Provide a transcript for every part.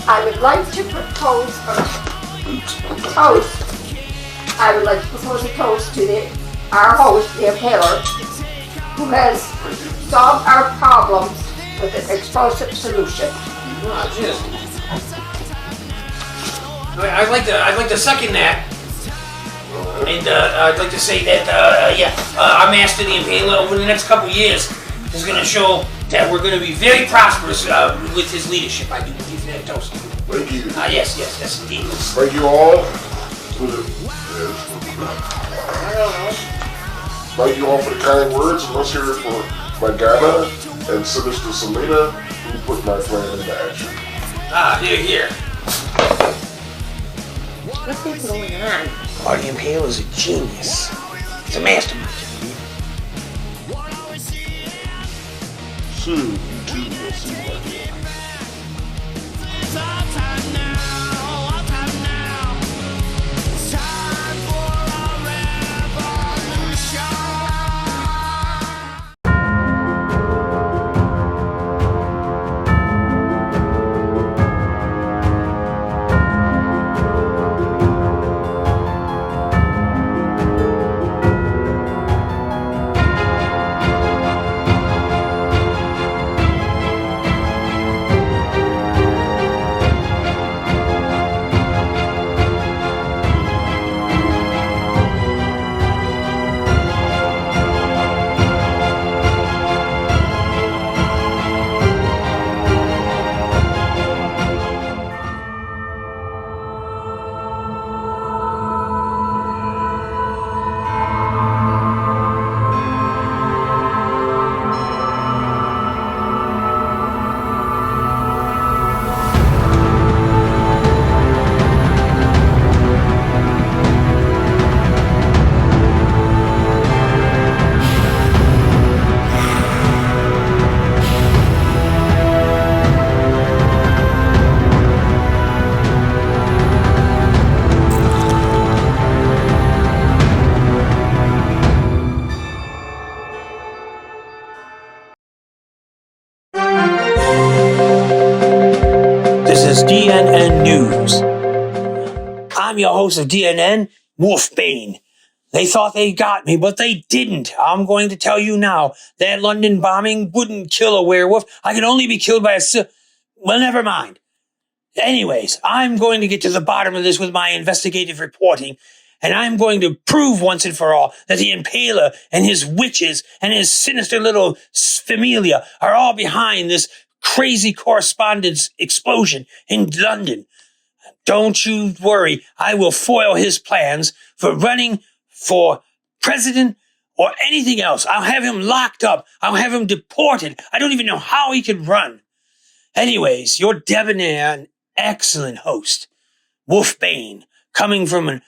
I would like to propose a toast. I would like to propose a toast to our host, the Impaler, who has solved our problems with an explosive solution. Oh, cheers. I'd like to second that. And I'd like to say that, our master, the Impaler, over the next couple years is going to show that we're going to be very prosperous with his leadership. I do believe in that toast. Thank you. Yes, indeed. Thank you all. I don't know. Thank you all for the kind words, and let's hear it for Magana and Sinister Selena, who put my plan into action. Here. What's going on? The Impaler's a genius. He's a mastermind. Soon, you too will see my deal. DNN News. I'm your host of DNN, Wolfbane. They thought they got me, but they didn't. I'm going to tell you now, that London bombing wouldn't kill a werewolf. I can only be killed by well, never mind. Anyways, I'm going to get to the bottom of this with my investigative reporting, and I'm going to prove once and for all that the Impaler and his witches and his sinister little familia are all behind this crazy correspondence explosion in London. Don't you worry, I will foil his plans for running for president or anything else. I'll have him locked up. I'll have him deported. I don't even know how he could run. Anyways, your debonair and excellent host, Wolfbane, coming from an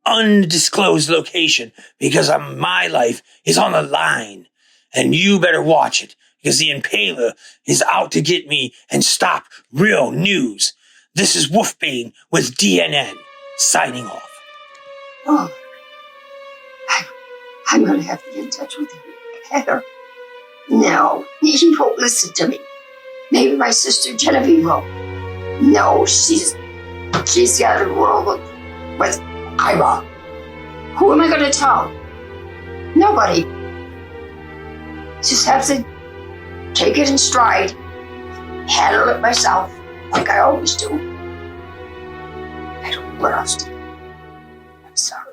undisclosed location because my life is on the line. And you better watch it, because the Impaler is out to get me and stop real news. This is Wolfbane with DNN, signing off. Oh, I'm going to have to get in touch with him. Heather. No, he won't listen to me. Maybe my sister Genevieve will. No, she's the other world with Ira. Who am I going to tell? Nobody. Just have to take it in stride, handle it myself, like I always do. I don't know what else to do. I'm sorry.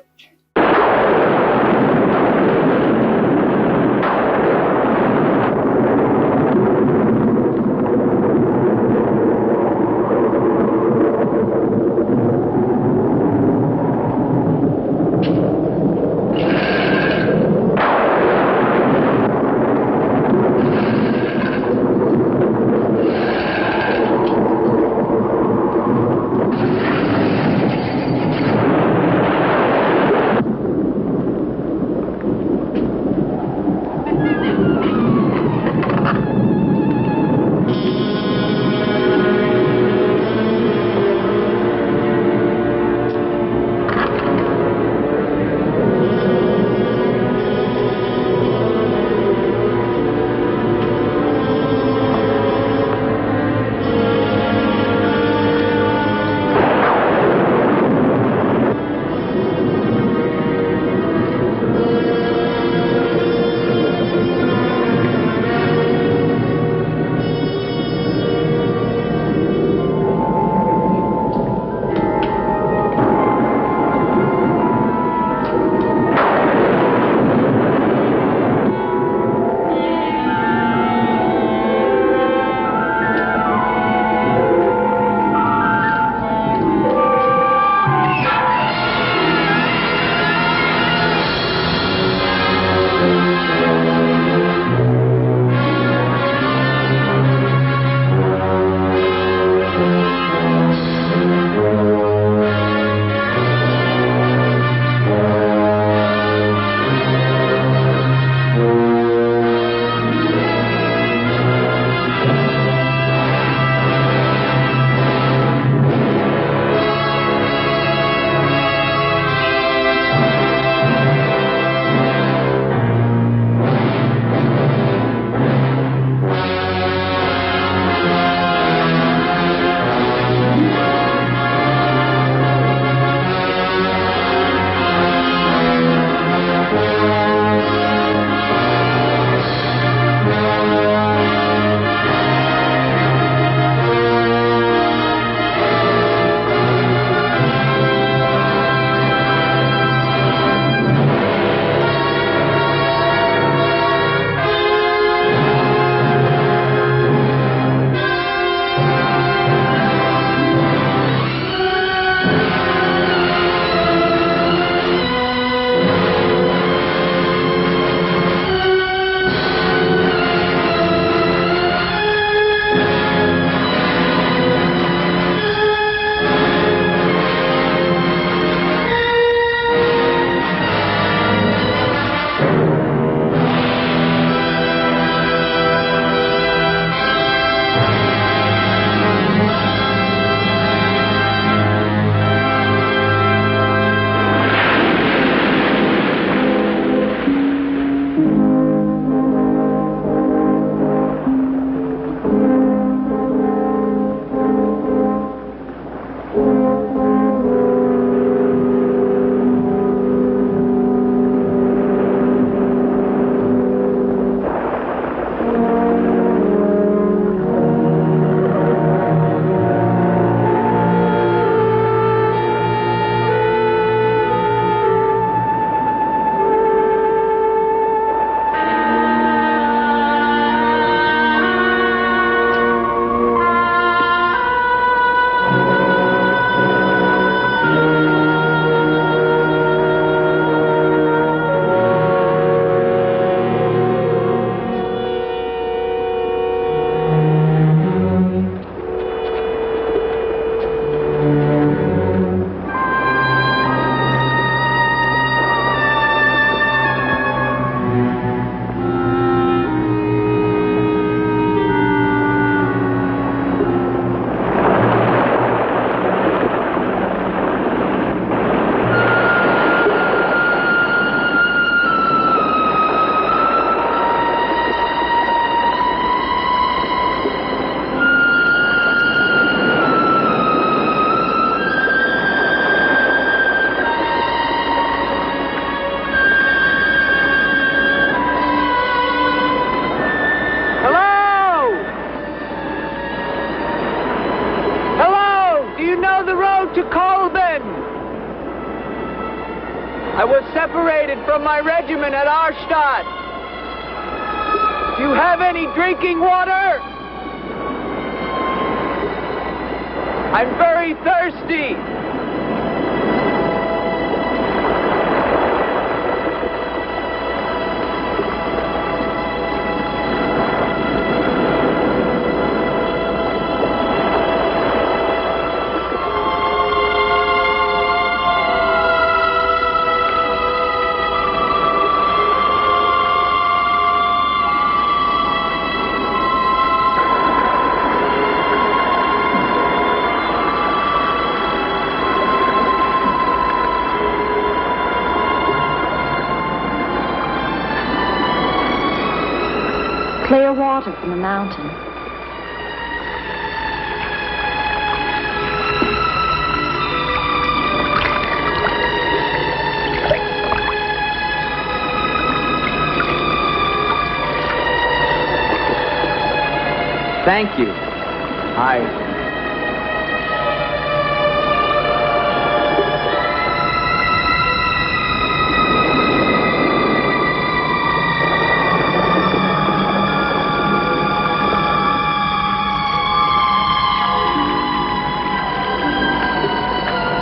out to Kolben. I was separated from my regiment at Arstadt. Do you have any drinking water? I'm very thirsty. Clear water from the mountain. Thank you.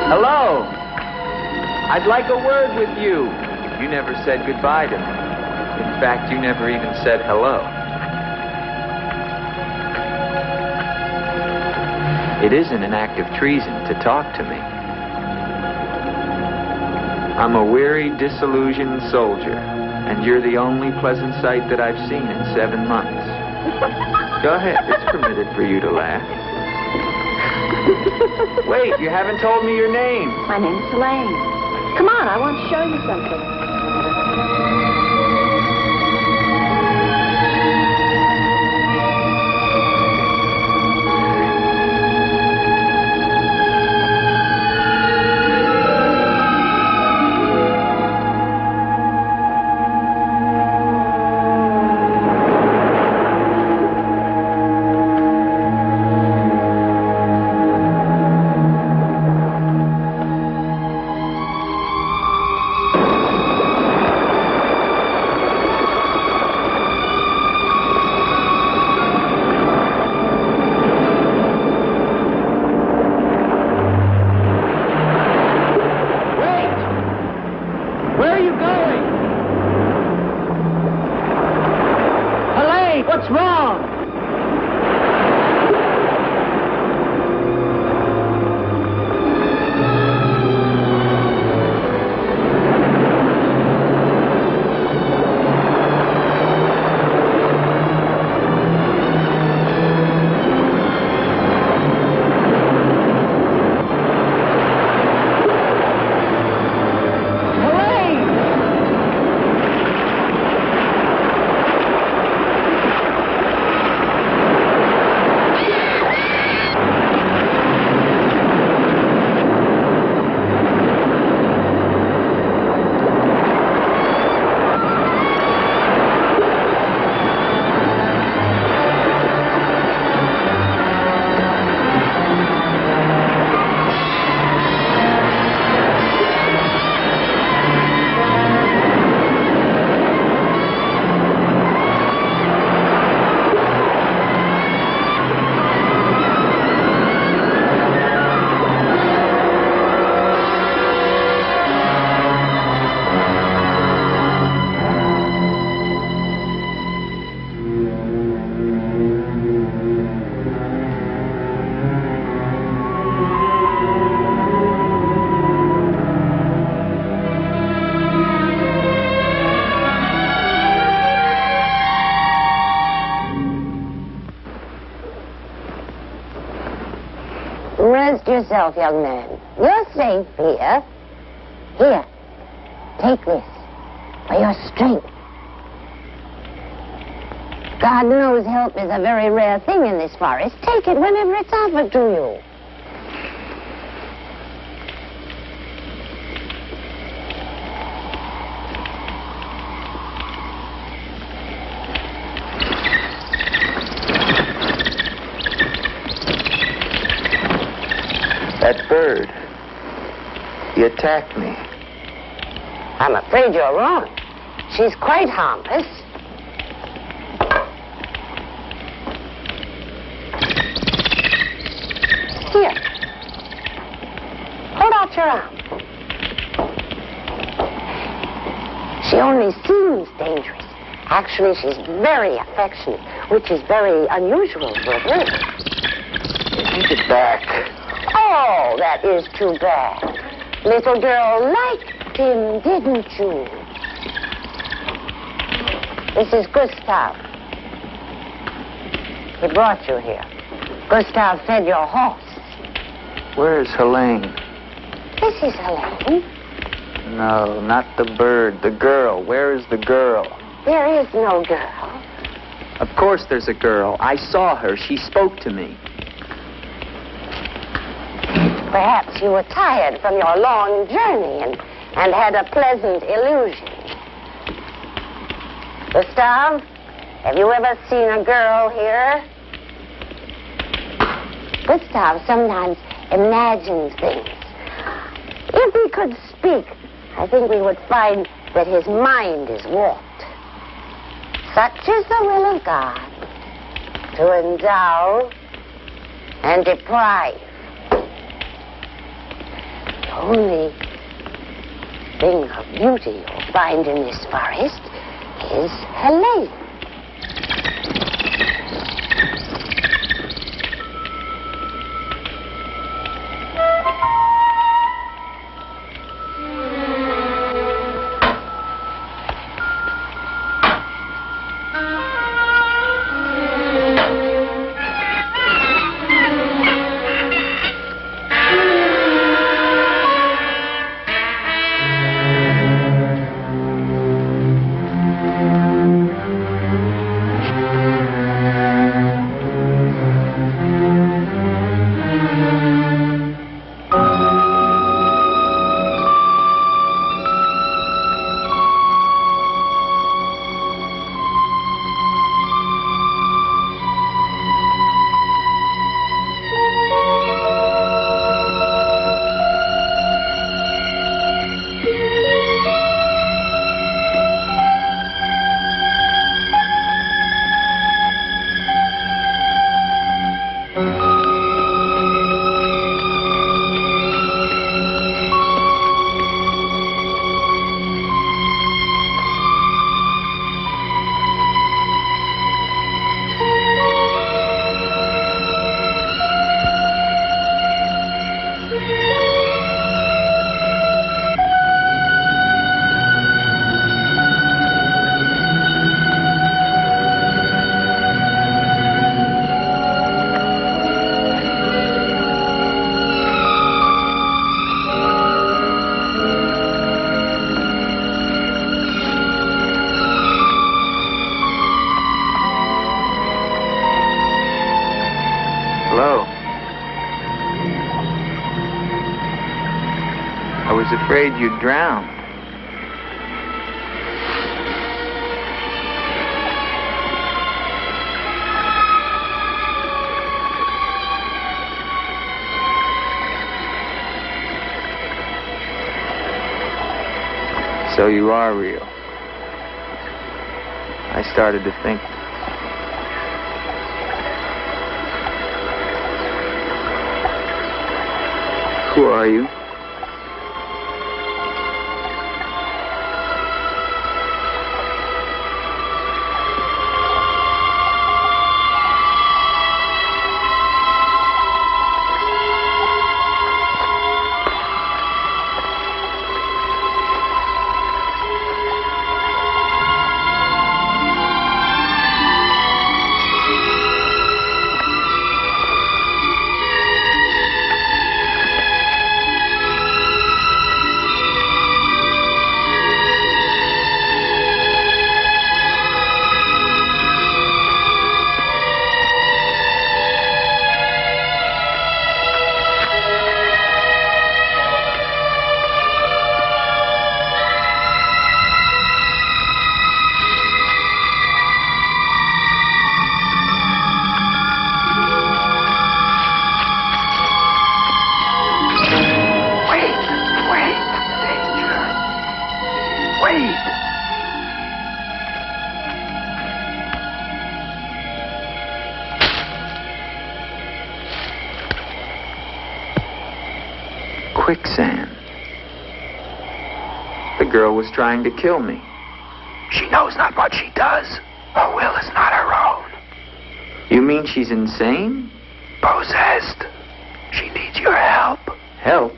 Hello. I'd like a word with you. You never said goodbye to me. In fact, you never even said hello. It isn't an act of treason to talk to me. I'm a weary, disillusioned soldier, and you're the only pleasant sight that I've seen in 7 months. Go ahead, it's permitted for you to laugh. Wait, you haven't told me your name. My name's Elaine. Come on, I want to show you something. What's wrong? Rest yourself, young man. You're safe here. Here, take this for your strength. God knows help is a very rare thing in this forest. Take it whenever it's offered to you. That bird. He attacked me. I'm afraid you're wrong. She's quite harmless. Here. Hold out your arm. She only seems dangerous. Actually, she's very affectionate, which is very unusual for her. Take it back. Oh, that is too bad. Little girl liked him, didn't you? This is Gustav. He brought you here. Gustav fed your horse. Where's Helene? This is Helene. No, not the bird. The girl. Where is the girl? There is no girl. Of course there's a girl. I saw her. She spoke to me. Perhaps you were tired from your long journey and had a pleasant illusion. Gustav, have you ever seen a girl here? Gustav sometimes imagines things. If he could speak, I think we would find that his mind is warped. Such is the will of God, to endow and deprive. The only thing of beauty you'll find in this forest is Helene. I was afraid you'd drown. So you are real. I started to think. Who are you? quicksand. The girl was trying to kill me. She knows not what she does. Her will is not her own. You mean she's insane? Possessed. She needs your help. Help?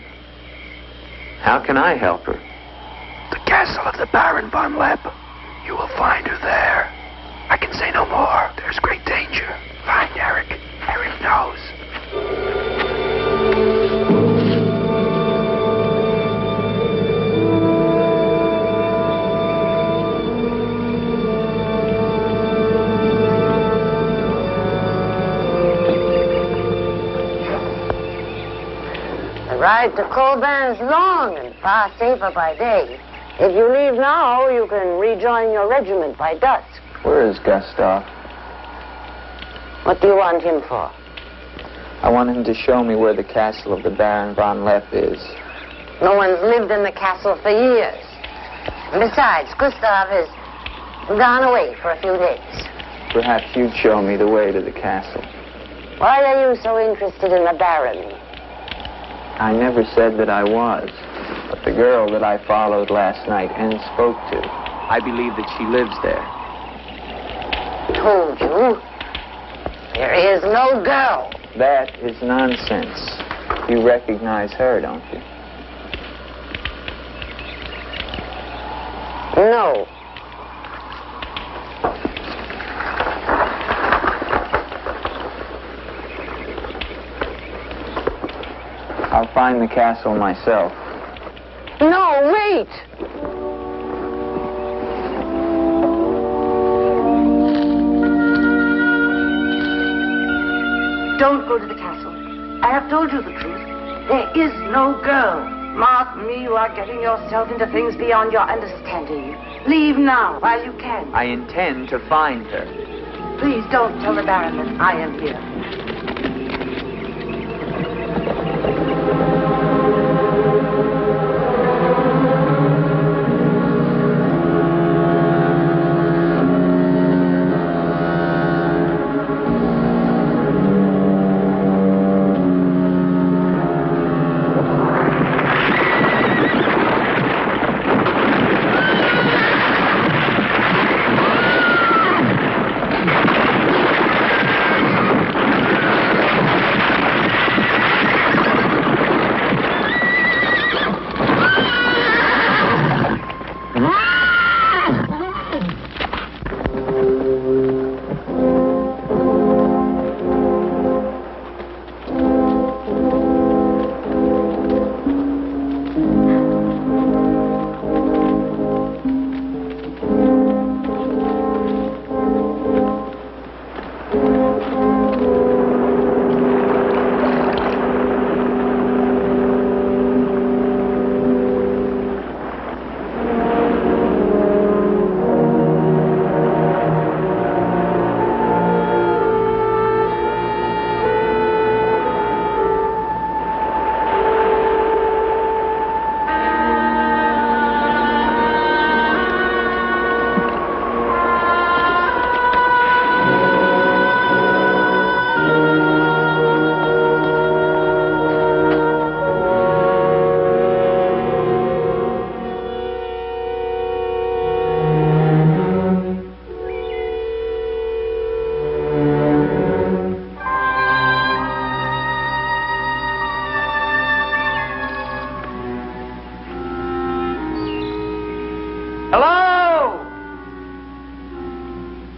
How can I help her? The castle of the Baron von Lepp. You will find her there. I can say no more. There's great danger. Find Eric. Eric knows. The ride to Colban's long and far safer by day. If you leave now, you can rejoin your regiment by dusk. Where is Gustav? What do you want him for? I want him to show me where the castle of the Baron von Lepp is. No one's lived in the castle for years. And besides, Gustav has gone away for a few days. Perhaps you'd show me the way to the castle. Why are you so interested in the Baron? I never said that I was. But the girl that I followed last night and spoke to, I believe that she lives there. Told you. There is no girl. That is nonsense. You recognize her, don't you? No. I'll find the castle myself. No, wait! Don't go to the castle. I have told you the truth. There is no girl. Mark me, you are getting yourself into things beyond your understanding. Leave now, while you can. I intend to find her. Please don't tell the Baron that I am here.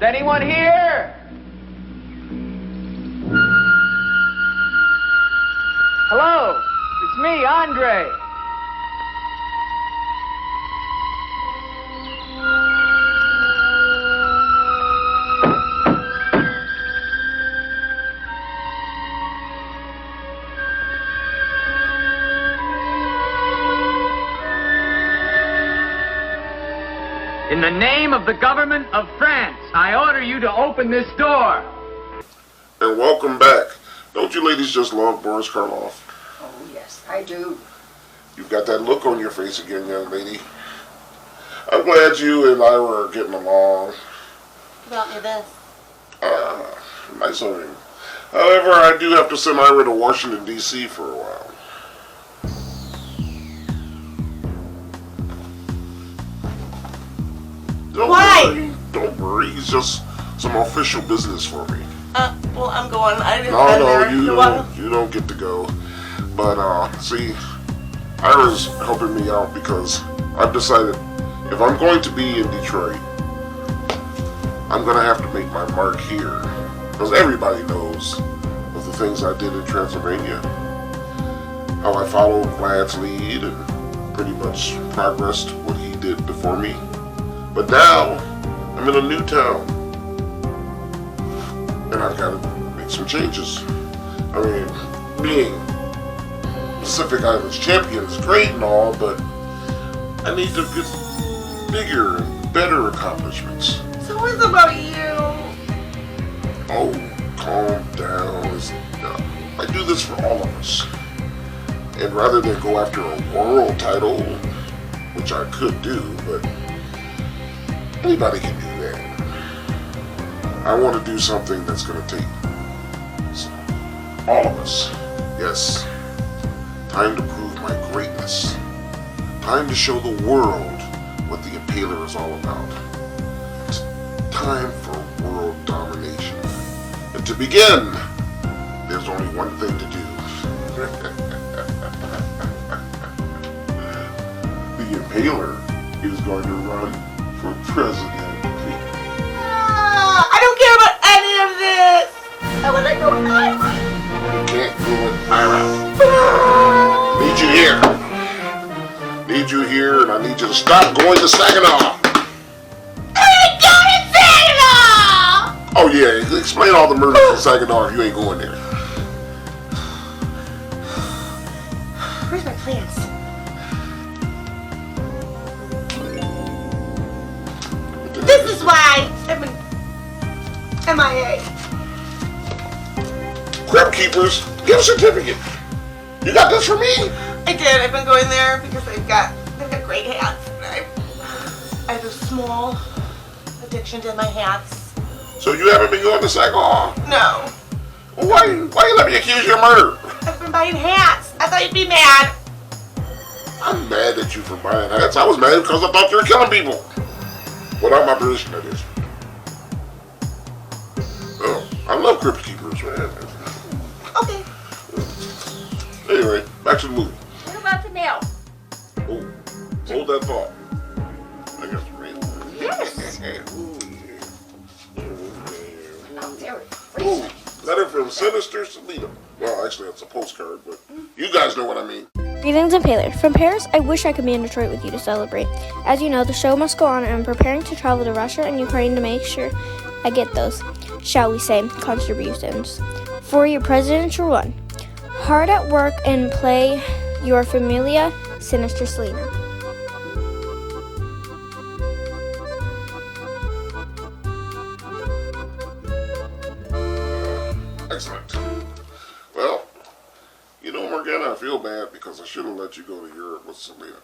Anyone here? Hello, it's me, Andre. In the name of the government of France, I order you to open this door. And welcome back. Don't you ladies just love Boris Karloff? Oh, yes, I do. You've got that look on your face again, young lady. I'm glad you and Ira are getting along. Who brought me this? Nice of you. However, I do have to send Ira to Washington, D.C. for a while. Why? Don't worry. It's just some official business for me. Well, I'm going. I didn't You don't get to go. But, see, Ira's helping me out because I've decided if I'm going to be in Detroit, I'm going to have to make my mark here. Because everybody knows of the things I did in Transylvania. How I followed Vlad's lead and pretty much progressed what he did before me. But now, I'm in a new town. And I've got to make some changes. I mean, being Pacific Islands champion is great and all, but I need to get bigger and better accomplishments. So what's about you? Oh, calm down. I do this for all of us. And rather than go after a world title, which I could do, but anybody can do that. I want to do something that's going to take all of us. Yes. Time to prove my greatness. Time to show the world what the Impaler is all about. It's time for world domination. And to begin, there's only one thing to do. The Impaler is going to run for president. I don't care about any of this. I want to go with Ira. You can't go with Ira. Need you here. Need you here, and I need you to stop going to Saginaw. I'm going to Saginaw! Oh yeah, explain all the murders in Saginaw if you ain't going there. Where's my plans? This is why I've been MIA. Crypt keepers, get a certificate. You got this for me? I did. I've been going there because they've got great hats. I have a small addiction to my hats. So you haven't been going to Saginaw? No. Well, why you let me accuse you of murder? I've been buying hats. I thought you'd be mad. I'm mad at you for buying hats. I was mad because I thought you were killing people. Without my permission, that is. Oh, I love crypt keepers, man. Okay. Anyway, back to the movie. What about the mail? Oh, hold that thought. I got the mail. Yes. Ooh, letter from Sinister Selena. Well, actually, it's a postcard, but you guys know what I mean. Greetings, Impaler. From Paris, I wish I could be in Detroit with you to celebrate. As you know, the show must go on, and I'm preparing to travel to Russia and Ukraine to make sure I get those, shall we say, contributions. For your presidential run, hard at work and play your familia, Sinister Selena. Excellent. Well, you know, Morgana, I feel bad because I should have let you go to Europe with Selena.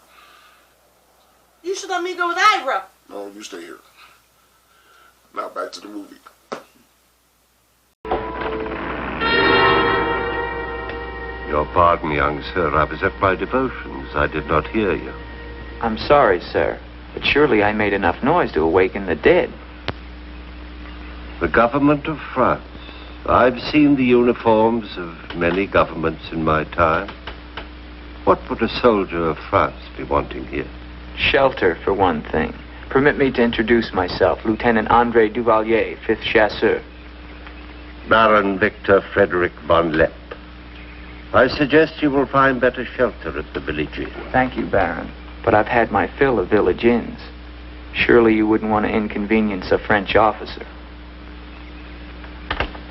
You should let me go with Ira. No, you stay here. Now back to the movie. Your pardon, young sir. I was at my devotions. I did not hear you. I'm sorry, sir, but surely I made enough noise to awaken the dead. The government of France. I've seen the uniforms of many governments in my time. What would a soldier of France be wanting here? Shelter, for one thing. Permit me to introduce myself, Lieutenant André Duvalier, 5th Chasseur. Baron Victor Frederick von Lepp. I suggest you will find better shelter at the Village Inn. Thank you, Baron, but I've had my fill of Village Inns. Surely you wouldn't want to inconvenience a French officer.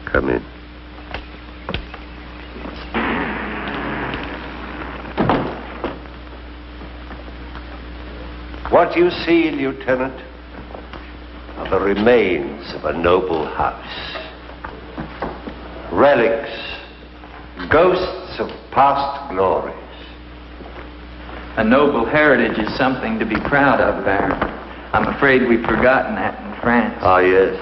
Come in. What you see, Lieutenant, are the remains of a noble house. Relics, ghosts of past glories. A noble heritage is something to be proud of, Baron. I'm afraid we've forgotten that in France. Ah, yes.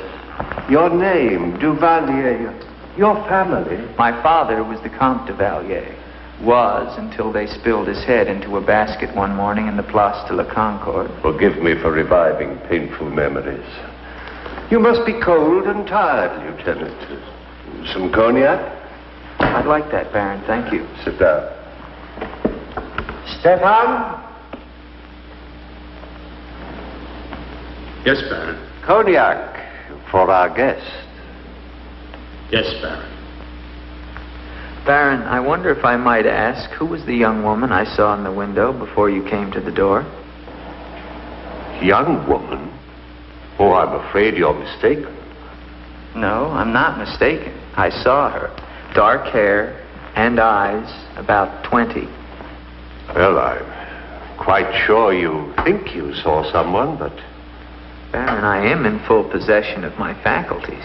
Your name, Duvalier, your family. My father was the Comte de Valier. Was until they spilled his head into a basket one morning in the Place de la Concorde. Forgive me for reviving painful memories. You must be cold and tired, Lieutenant. Some cognac? I'd like that, Baron. Thank you. Sit down. Stefan? Yes, Baron. Cognac for our guest. Yes, Baron. Baron, I wonder if I might ask, who was the young woman I saw in the window before you came to the door? Young woman? Oh, I'm afraid you're mistaken. No, I'm not mistaken. I saw her. Dark hair and eyes, about 20. Well, I'm quite sure you think you saw someone, but... Baron, I am in full possession of my faculties.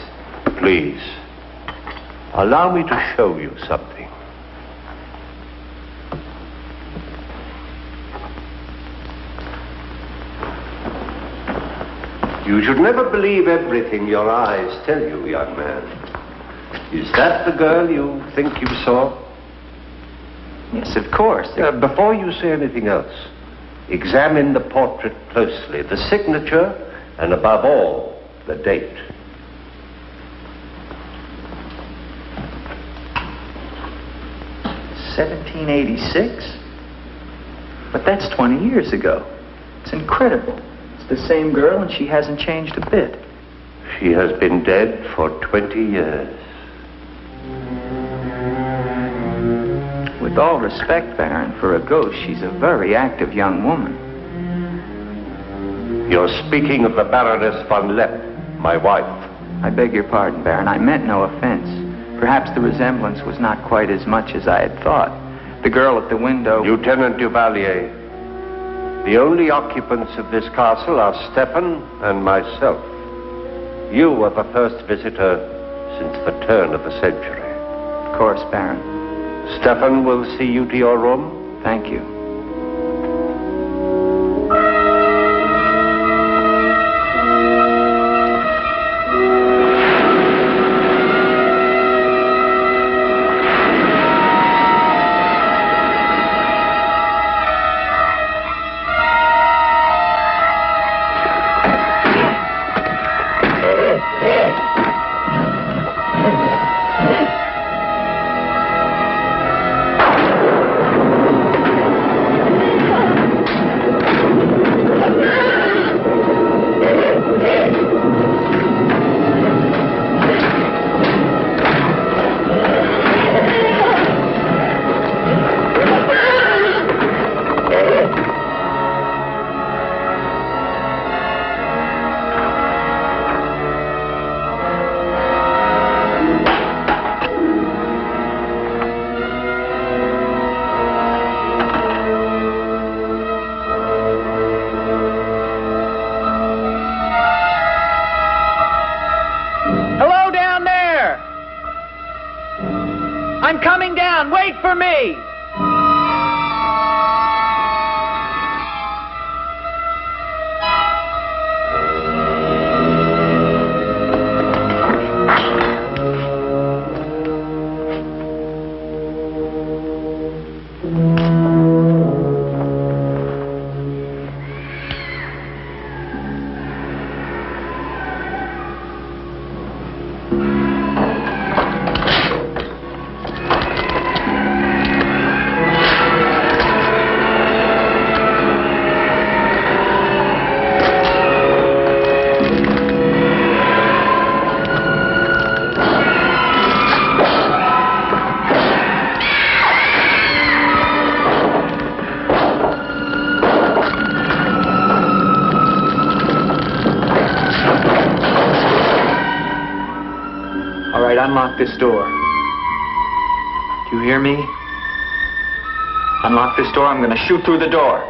Please, allow me to show you something. You should never believe everything your eyes tell you, young man. Is that the girl you think you saw? Yes, of course. Before you say anything else, examine the portrait closely, the signature, and above all, the date. $1786? But that's 20 years ago. It's incredible. It's the same girl and she hasn't changed a bit. She has been dead for 20 years. With all respect, Baron, for a ghost, she's a very active young woman. You're speaking of the Baroness von Lepp, my wife. I beg your pardon, Baron. I meant no offense. Perhaps the resemblance was not quite as much as I had thought. The girl at the window... Lieutenant Duvalier, the only occupants of this castle are Stefan and myself. You are the first visitor since the turn of the century. Of course, Baron. Stefan will see you to your room. Thank you. I'm coming down. Wait for me. Unlock this door. Do you hear me? Unlock this door. I'm going to shoot through the door.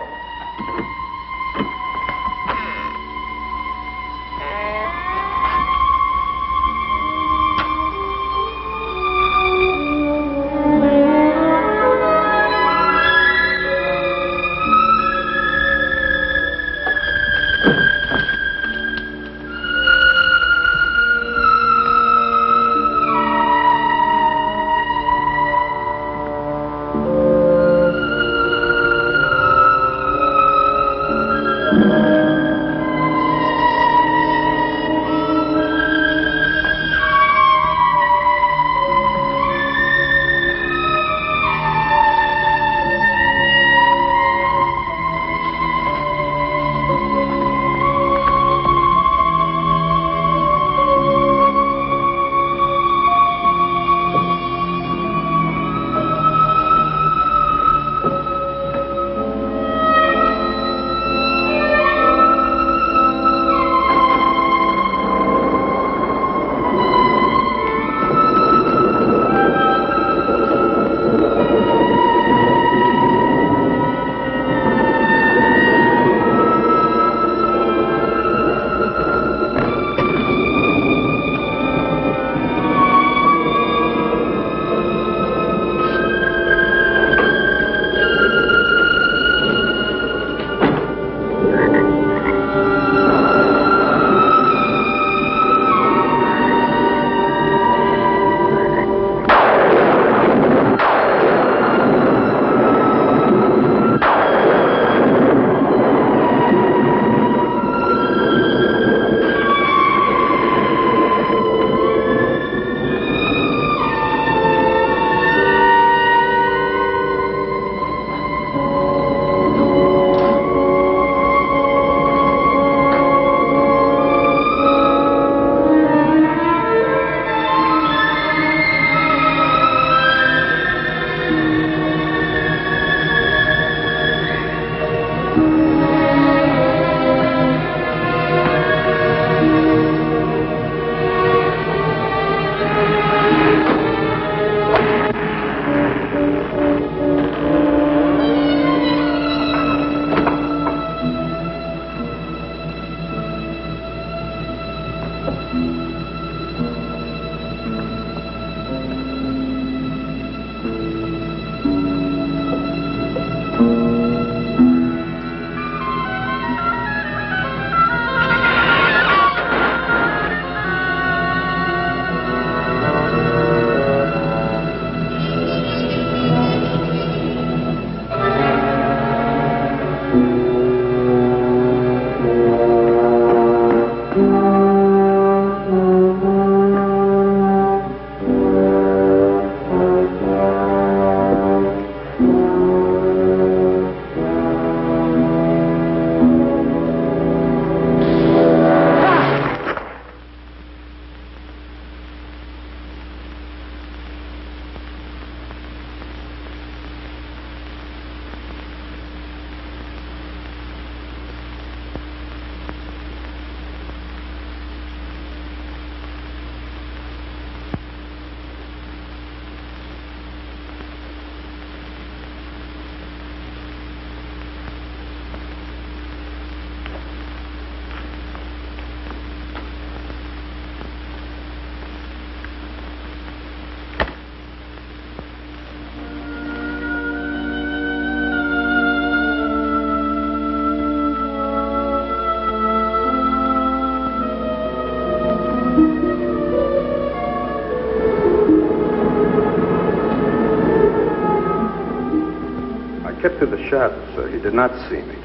kept through the shadows, sir. He did not see me.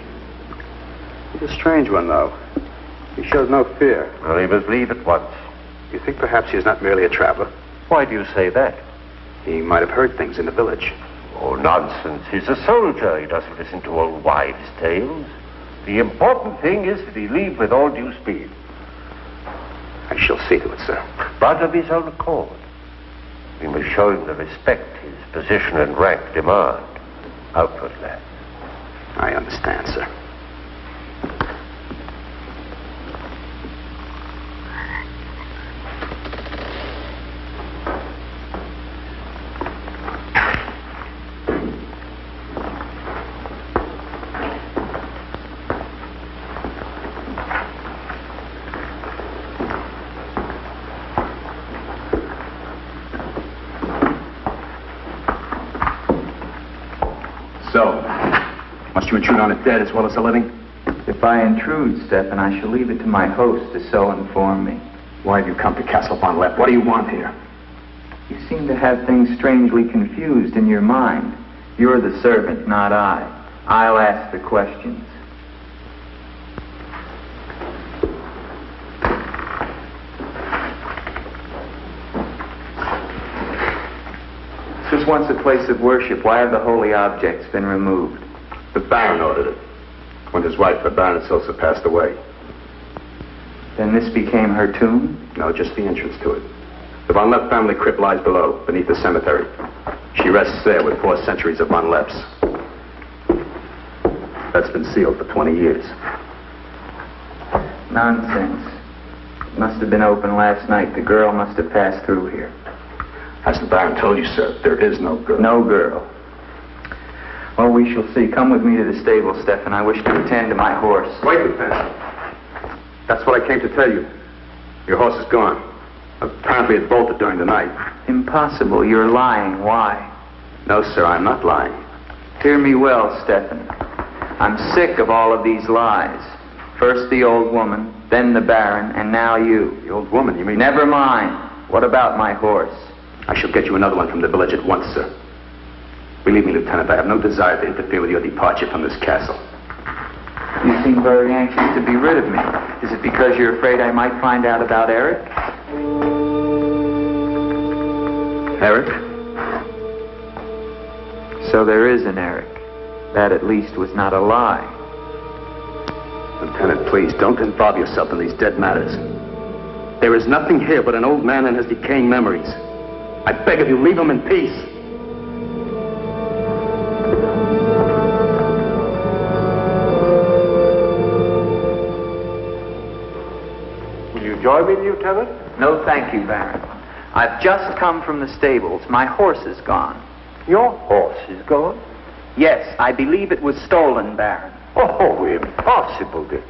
He's a strange one, though. He shows no fear. Well, he must leave at once. You think perhaps he is not merely a traveler? Why do you say that? He might have heard things in the village. Oh, nonsense. He's a soldier. He doesn't listen to old wives' tales. The important thing is that he leave with all due speed. I shall see to it, sir. But of his own accord. We must show him the respect his position and rank demand. Outwardly. I understand, sir. So, must you intrude on the dead as well as the living? If I intrude, Stefan, I shall leave it to my host to so inform me. Why have you come to Castle von Lepp? What do you want here? You seem to have things strangely confused in your mind. You're the servant, not I. I'll ask the questions. This was once a place of worship. Why have the holy objects been removed? The Baron ordered it. When his wife, the Baroness Ilsa, passed away. Then this became her tomb? No, just the entrance to it. The Von Lepp family crypt lies below, beneath the cemetery. She rests there with 4 centuries of Von Lepps. That's been sealed for 20 years. Nonsense. It must have been open last night. The girl must have passed through here. As the Baron told you, sir, there is no girl. No girl. Well, we shall see. Come with me to the stable, Stefan. I wish to attend to my horse. Wait, Lieutenant. That's what I came to tell you. Your horse is gone. Apparently it bolted during the night. Impossible. You're lying. Why? No, sir, I'm not lying. Hear me well, Stefan. I'm sick of all of these lies. First the old woman, then the Baron, and now you. The old woman, you mean? Never mind. What about my horse? I shall get you another one from the village at once, sir. Believe me, Lieutenant, I have no desire to interfere with your departure from this castle. You seem very anxious to be rid of me. Is it because you're afraid I might find out about Eric? Eric? So there is an Eric. That at least was not a lie. Lieutenant, please, don't involve yourself in these dead matters. There is nothing here but an old man and his decaying memories. I beg of you, leave him in peace. Will you join me, Lieutenant? No, thank you, Baron. I've just come from the stables. My horse is gone. Your horse is gone? Yes, I believe it was stolen, Baron. Oh, impossible, Dick.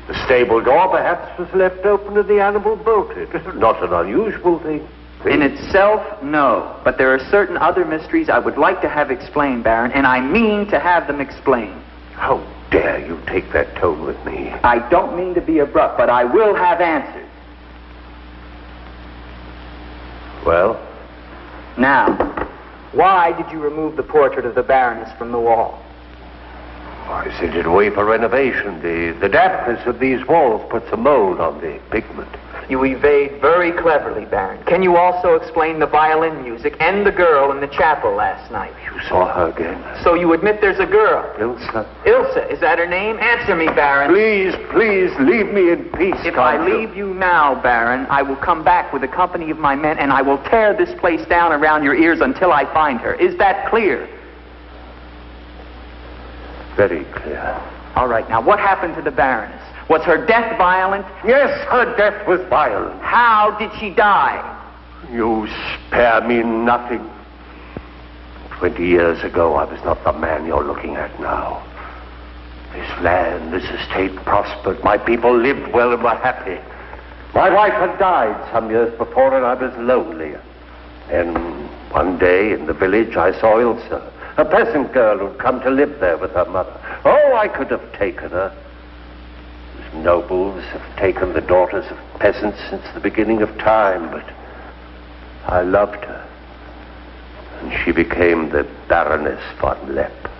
The stable door perhaps was left open and the animal bolted. Not an unusual thing. In itself, no. But there are certain other mysteries I would like to have explained, Baron, and I mean to have them explained. How dare you take that tone with me? I don't mean to be abrupt, but I will have answers. Well? Now, why did you remove the portrait of the Baroness from the wall? I sent it away for renovation. The dampness of these walls puts a mold on the pigment. You evade very cleverly, Baron. Can you also explain the violin music and the girl in the chapel last night? You saw her again. So you admit there's a girl? Ilsa. Ilsa, is that her name? Answer me, Baron. Please, please, leave me in peace. If I leave you now, Baron, I will come back with a company of my men and I will tear this place down around your ears until I find her. Is that clear? Very clear. All right, now what happened to the Baroness? Was her death violent? Yes, her death was violent. How did she die? You spare me nothing. 20 years ago, I was not the man you're looking at now. This land, this estate prospered. My people lived well and were happy. My wife had died some years before, and I was lonely. And one day in the village, I saw Ilsa, a peasant girl who'd come to live there with her mother. Oh, I could have taken her. Nobles have taken the daughters of peasants since the beginning of time, but I loved her. And she became the Baroness von Lepp.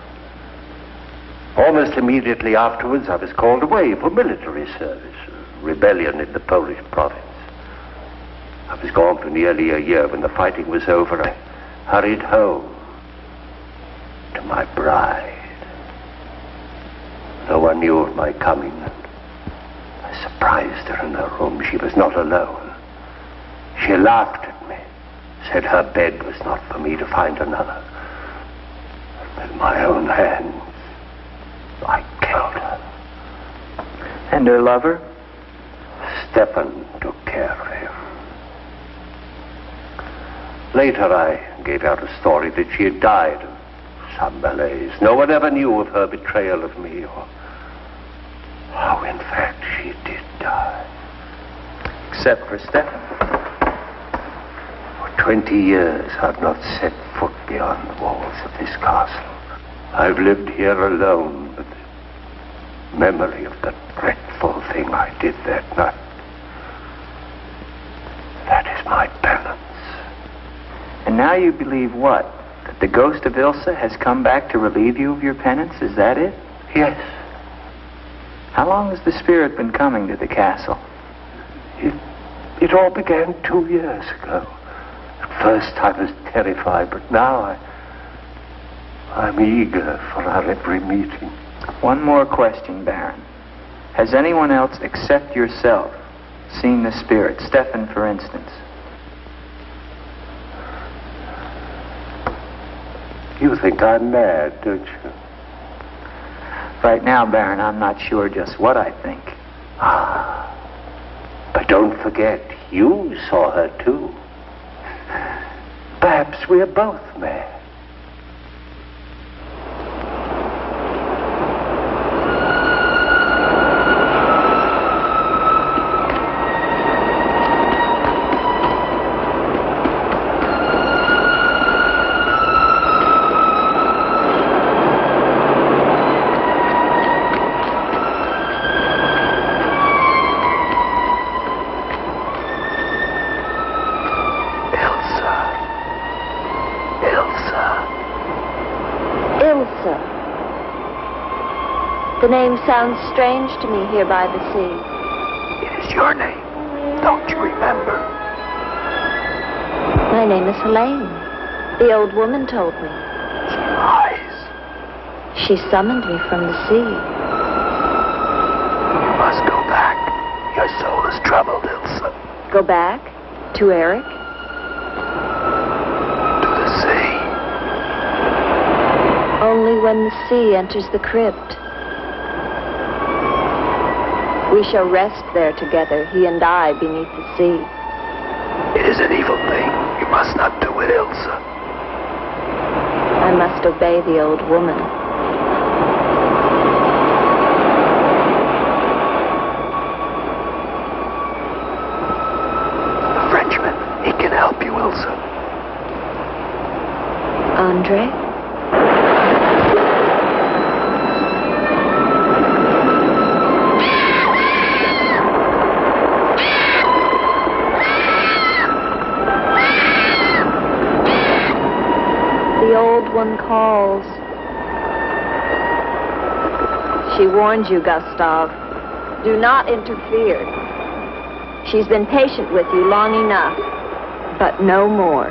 Almost immediately afterwards, I was called away for military service, a rebellion in the Polish province. I was gone for nearly a year. When the fighting was over, I hurried home to my bride. No one knew of my coming, and I surprised her in her room. She was not alone. She laughed at me, said her bed was not for me to find another. With my own hands, I killed her. And her lover? Stefan took care of him. Later, I gave out a story that she had died of some malaise. No one ever knew of her betrayal of me, or how, in fact, she did die. Except for Stefan. For 20 years, I've not set foot beyond the walls of this castle. I've lived here alone, but the memory of the dreadful thing I did that night, that is my penance. And now you believe what? That the ghost of Ilsa has come back to relieve you of your penance? Is that it? Yes. How long has the spirit been coming to the castle? It all began 2 years ago. At first I was terrified, but now I'm eager for our every meeting. One more question, Baron. Has anyone else except yourself seen the spirit? Stefan, for instance. You think I'm mad, don't you? Right now, Baron, I'm not sure just what I think. But don't forget, you saw her too. Perhaps we're both mad. The name sounds strange to me here by the sea. It is your name. Don't you remember? My name is Helene. The old woman told me. She lies. She summoned me from the sea. You must go back. Your soul is troubled, Ilsa. Go back? To Eric? To the sea. Only when the sea enters the crypt. We shall rest there together, he and I, beneath the sea. It is an evil thing. You must not do it, Ilsa. I must obey the old woman. The Frenchman, he can help you, Ilsa. Andre? The old one calls. She warns you, Gustav. Do not interfere. She's been patient with you long enough, but no more.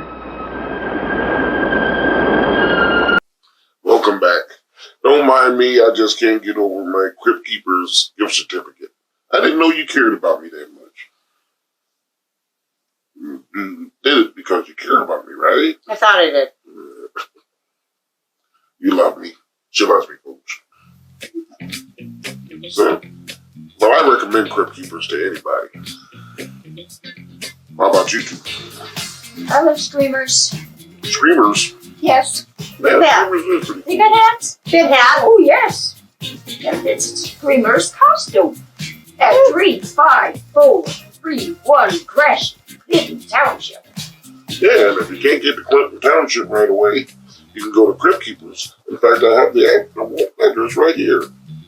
Welcome back. Don't mind me, I just can't get over my Crypt Keeper's gift certificate. I didn't know you cared about me that much. You did it because you care about me, right? I thought I did. You love me. She loves me, folks. So, well, I recommend Crypt Keepers to anybody. How about you two? I love Screamers. Screamers? Yes. Man, Big hat. Screamers is pretty Big hats? Big hat? Oh, yes. And it's Screamer's costume. At 3, 5, 4, 3, 1, Crash, Clinton Township. Yeah, and if you can't get to Clinton Township right away, you can go to Crypt Keepers. In fact, I have the address right here.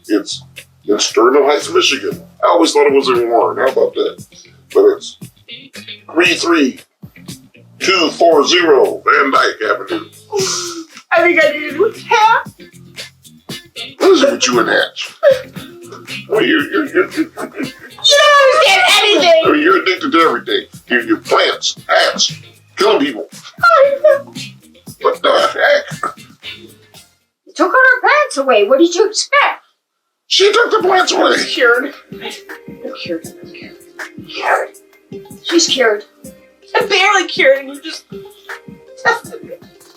It's in Sterling Heights, Michigan. I always thought it was in Warren. How about that? But it's 33240 Van Dyke Avenue. I think I need a new hat. What is it with chewing hatch. Well, You don't understand anything. You're addicted to everything. Your plants, hats, killing people. What the heck? You took all her plants away. What did you expect? She took the plants away. I'm cured. Cured. She's cured. I'm barely cured, and you just... And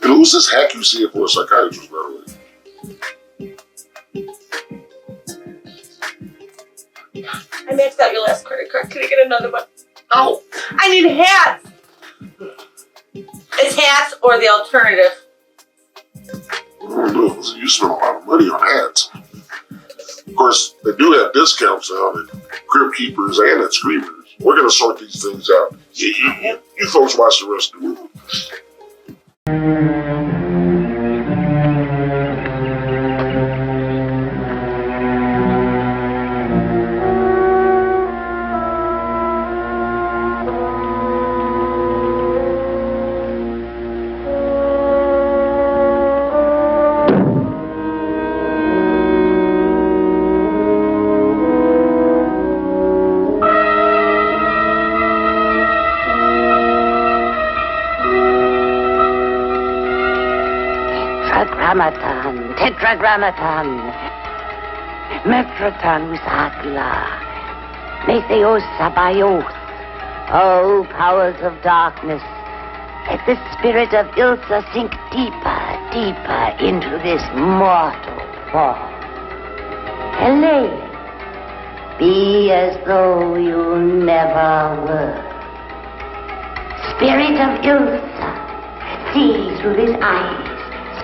who's this hack you see for a psychiatrist, by the way? I maxed out your last credit card. Can I get another one? No. I need hats. It's hats or the alternative. You spend a lot of money on hats. Of course, they do have discounts out at Crypt Keepers and at Screamers. We're going to sort these things out. You folks watch the rest of the movie. Tetragrammaton, Metroton Usagla, Metheos Sabayoth, O powers of darkness, let the spirit of Ilsa sink deeper, deeper into this mortal form. Helene, be as though you never were. Spirit of Ilsa, see through these eyes.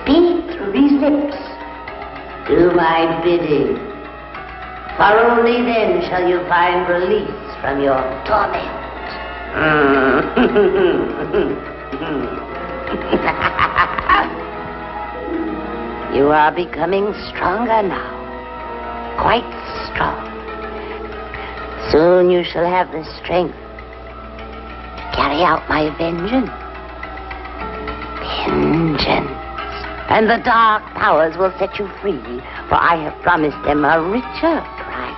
Speak through these lips. Do my bidding. For only then shall you find release from your torment. You are becoming stronger now. Quite strong. Soon you shall have the strength to carry out my vengeance. Vengeance. And the dark powers will set you free, for I have promised them a richer price.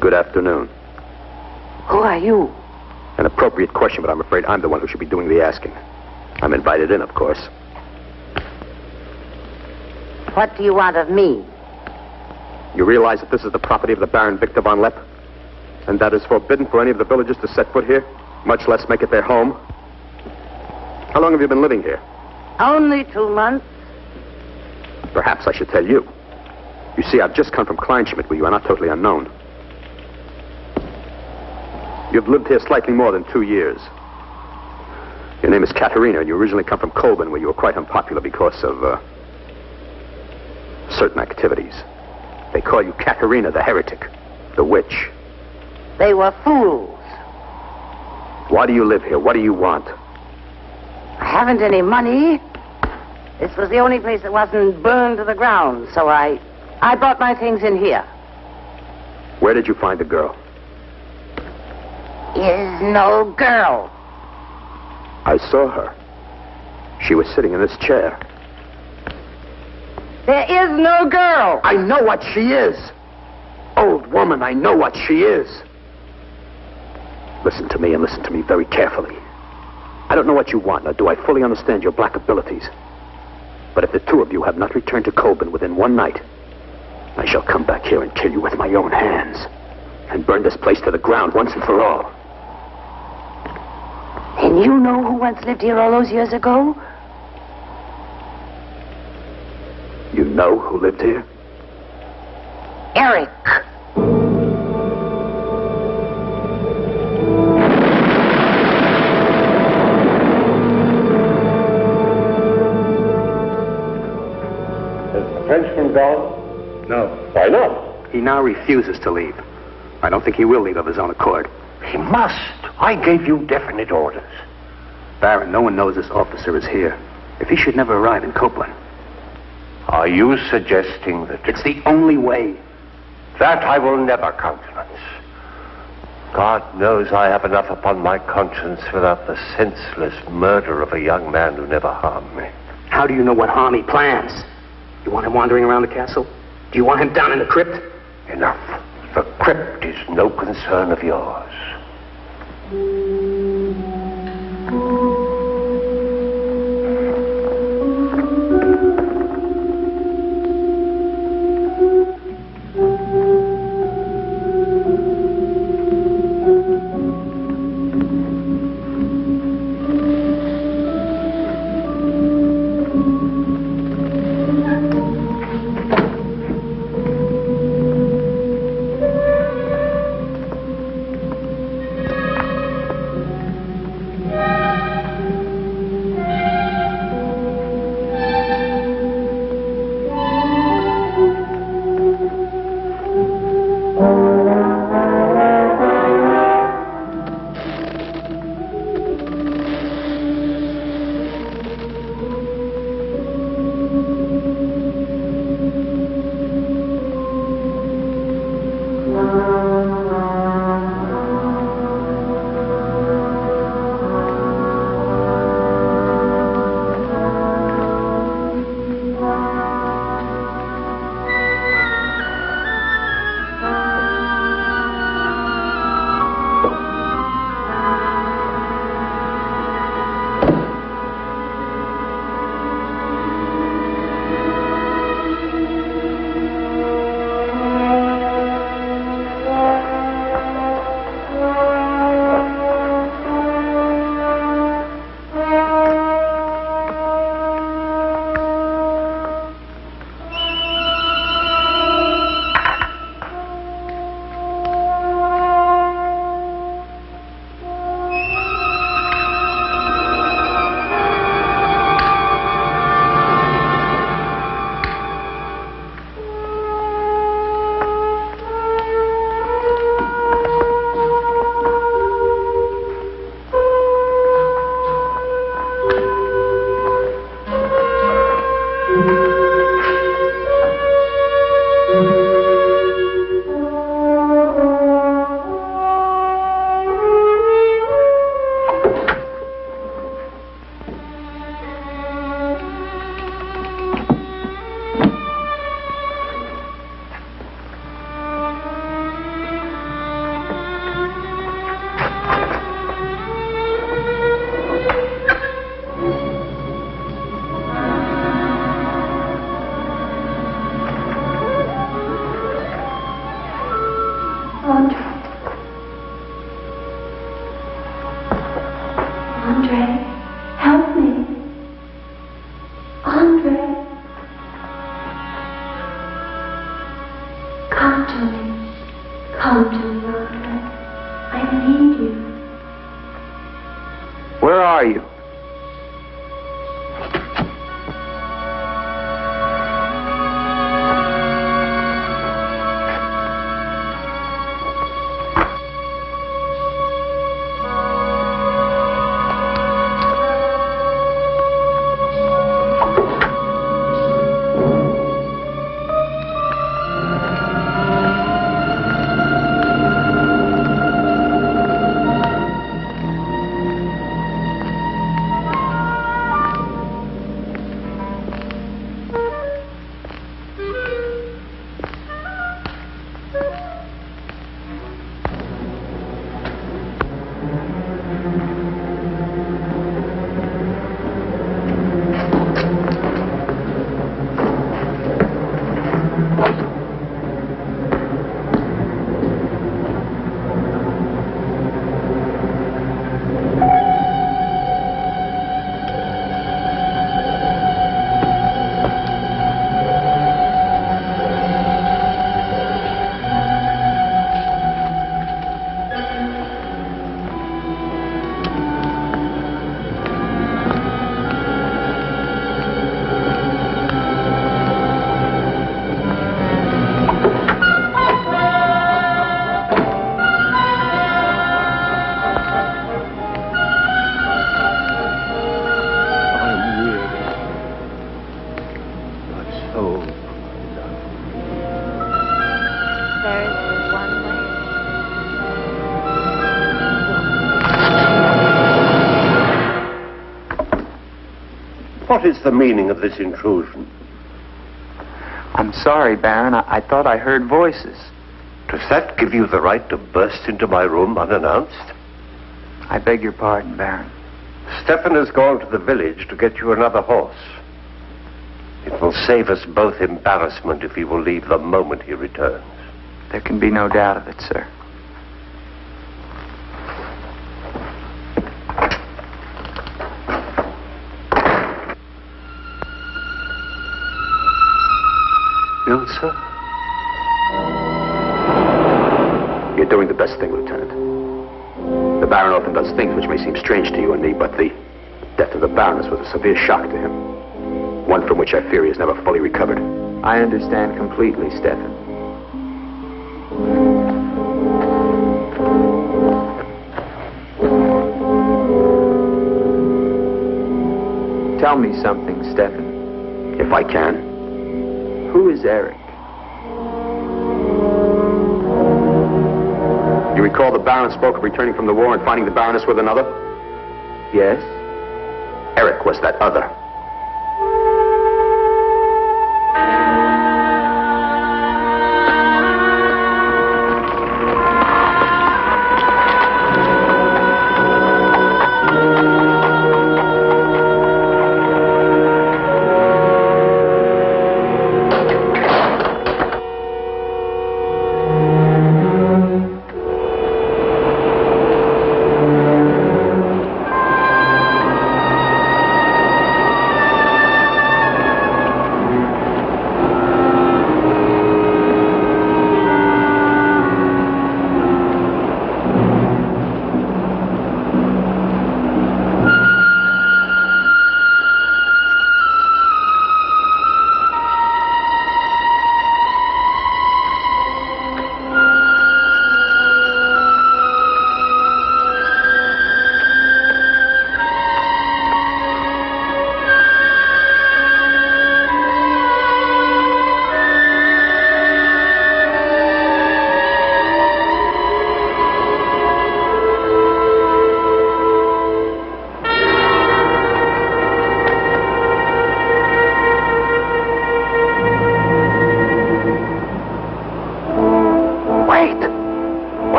Good afternoon. Who are you? An appropriate question, but I'm afraid I'm the one who should be doing the asking. I'm invited in, of course. What do you want of me? You realize that this is the property of the Baron Victor von Lepp? And that is forbidden for any of the villagers to set foot here, much less make it their home? How long have you been living here? Only 2 months. Perhaps I should tell you. You see, I've just come from Kleinschmidt, where you are not totally unknown. You've lived here slightly more than 2 years. Your name is Katerina, and you originally come from Colburn, where you were quite unpopular because of, certain activities. They call you Katerina the Heretic, the Witch. They were fools. Why do you live here? What do you want? I haven't any money. This was the only place that wasn't burned to the ground, so I brought my things in here. Where did you find the girl? Is no girl. I saw her. She was sitting in this chair. There is no girl. I know what she is. Old woman, I know what she is. Listen to me, and listen to me very carefully. I don't know what you want, nor do I fully understand your black abilities. But if the two of you have not returned to Colburn within one night, I shall come back here and kill you with my own hands, and burn this place to the ground once and for all. And you know who once lived here all those years ago? You know who lived here? Eric. Has the Frenchman gone? No. Why not? He now refuses to leave. I don't think he will leave of his own accord. He must. I gave you definite orders. Baron, no one knows this officer is here. If he should never arrive in Copeland. Are you suggesting that... It's the only way. That I will never countenance. God knows I have enough upon my conscience without the senseless murder of a young man who never harmed me. How do you know what harm he plans? You want him wandering around the castle? Do you want him down in the crypt? Enough. The crypt is no concern of yours. Where are you? What is the meaning of this intrusion? I'm sorry, Baron. I thought I heard voices. Does that give you the right to burst into my room unannounced? I beg your pardon, Baron. Stefan has gone to the village to get you another horse. It will save us both embarrassment if he will leave the moment he returns. There can be no doubt of it, sir. Ilsa? You're doing the best thing, Lieutenant. The Baron often does things which may seem strange to you and me, but the death of the Baroness was a severe shock to him. One from which I fear he has never fully recovered. I understand completely, Stefan. Tell me something, Stefan. If I can. Who is Eric? You recall the Baron spoke of returning from the war and finding the Baroness with another? Yes. Eric was that other.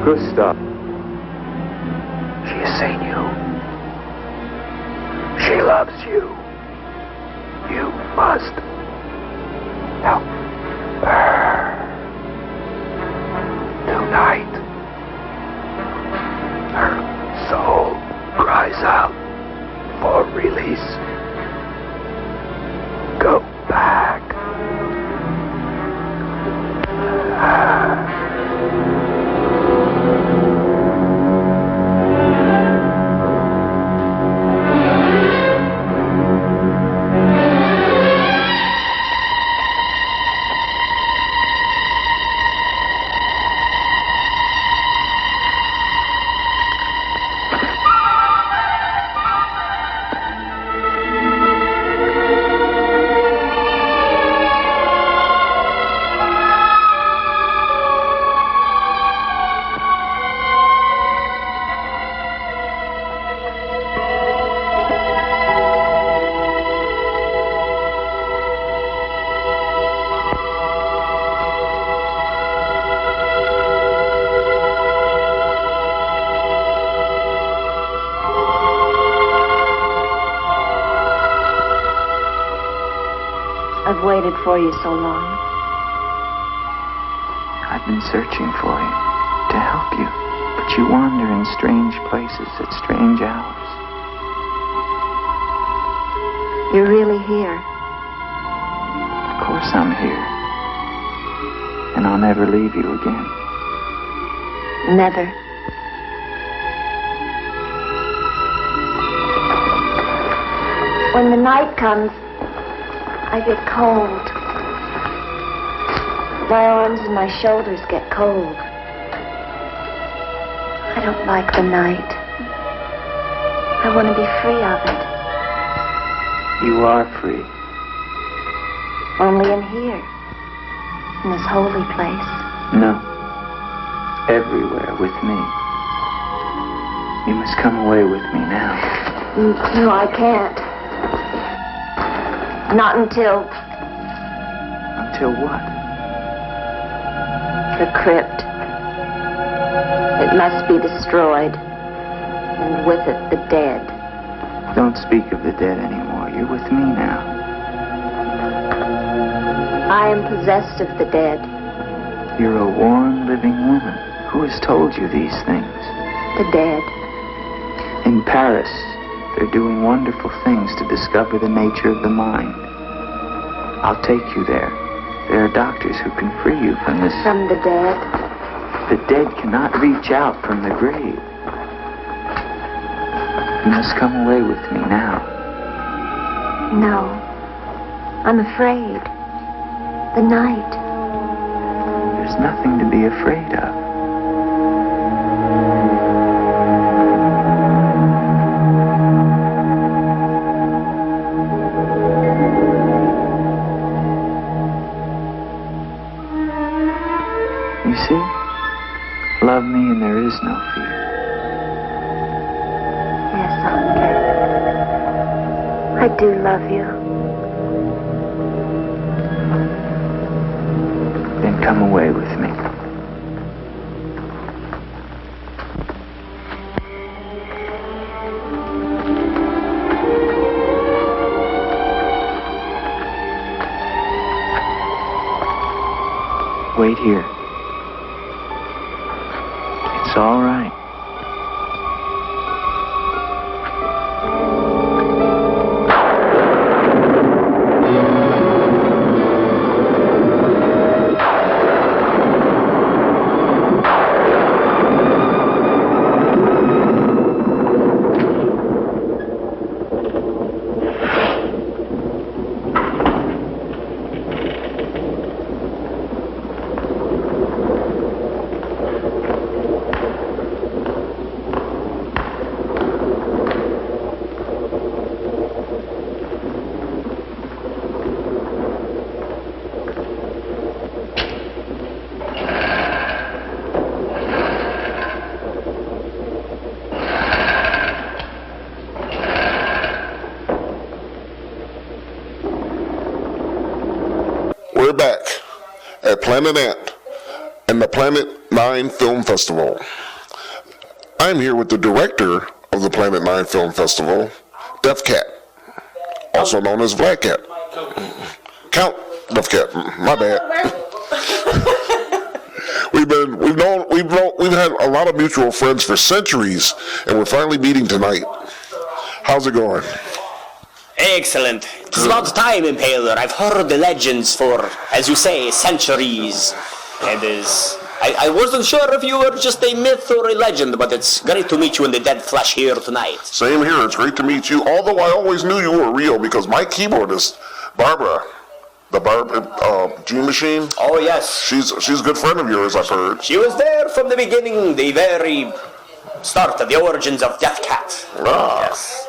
Gustav. She has seen you. She loves you. You must help her. Tonight, her soul cries out for release. Go back. I've waited for you so long. I've been searching for you to help you, but you wander in strange places at strange hours. You're really here. Of course I'm here. And I'll never leave you again. Never. When the night comes, I get cold. My arms and my shoulders get cold. I don't like the night. I want to be free of it. You are free. Only in here. In this holy place. No. Everywhere with me. You must come away with me now. No, I can't. Not until... Until what? The crypt. It must be destroyed. And with it, the dead. Don't speak of the dead anymore. You're with me now. I am possessed of the dead. You're a warm, living woman. Who has told you these things? The dead. In Paris, they're doing wonderful things to discover the nature of the mind. I'll take you there. There are doctors who can free you from this... From the dead? The dead cannot reach out from the grave. You must come away with me now. No. I'm afraid. The night. There's nothing to be afraid of. You see? Love me and there is no fear. Yes, Andre. I do love you. Then come away with me. Wait here. It's all right. We're back at Planet Ant and the Planet 9 Film Festival. I'm here with the director of the Planet 9 Film Festival, Deaf Cat, also known as Black Cat. Count Deaf Cat, my bad. We've had a lot of mutual friends for centuries, and we're finally meeting tonight. How's it going? Excellent. It's about time, Impaler. I've heard the legends for, as you say, centuries. And I wasn't sure if you were just a myth or a legend, but it's great to meet you in the dead flesh here tonight. Same here. It's great to meet you, although I always knew you were real because my keyboardist, Barbara, the Gene Machine. Oh, yes. She's a good friend of yours, I've heard. She was there from the beginning, the very start of the origins of Death Cat. Ah. Yes.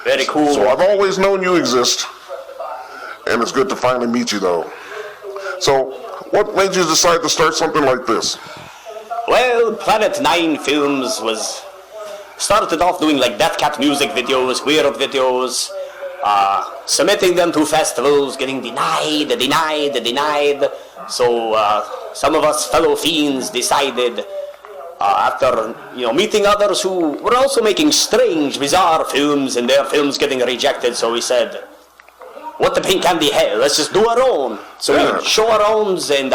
Very cool. So I've always known you exist, and it's good to finally meet you, though. So, what made you decide to start something like this? Well, Planet 9 Films started off doing like Death Cat music videos, weird videos, submitting them to festivals, getting denied. So some of us fellow fiends decided, after meeting others who were also making strange, bizarre films and their films getting rejected, so we said, what the pink candy has. Let's just do our own. So we show our own and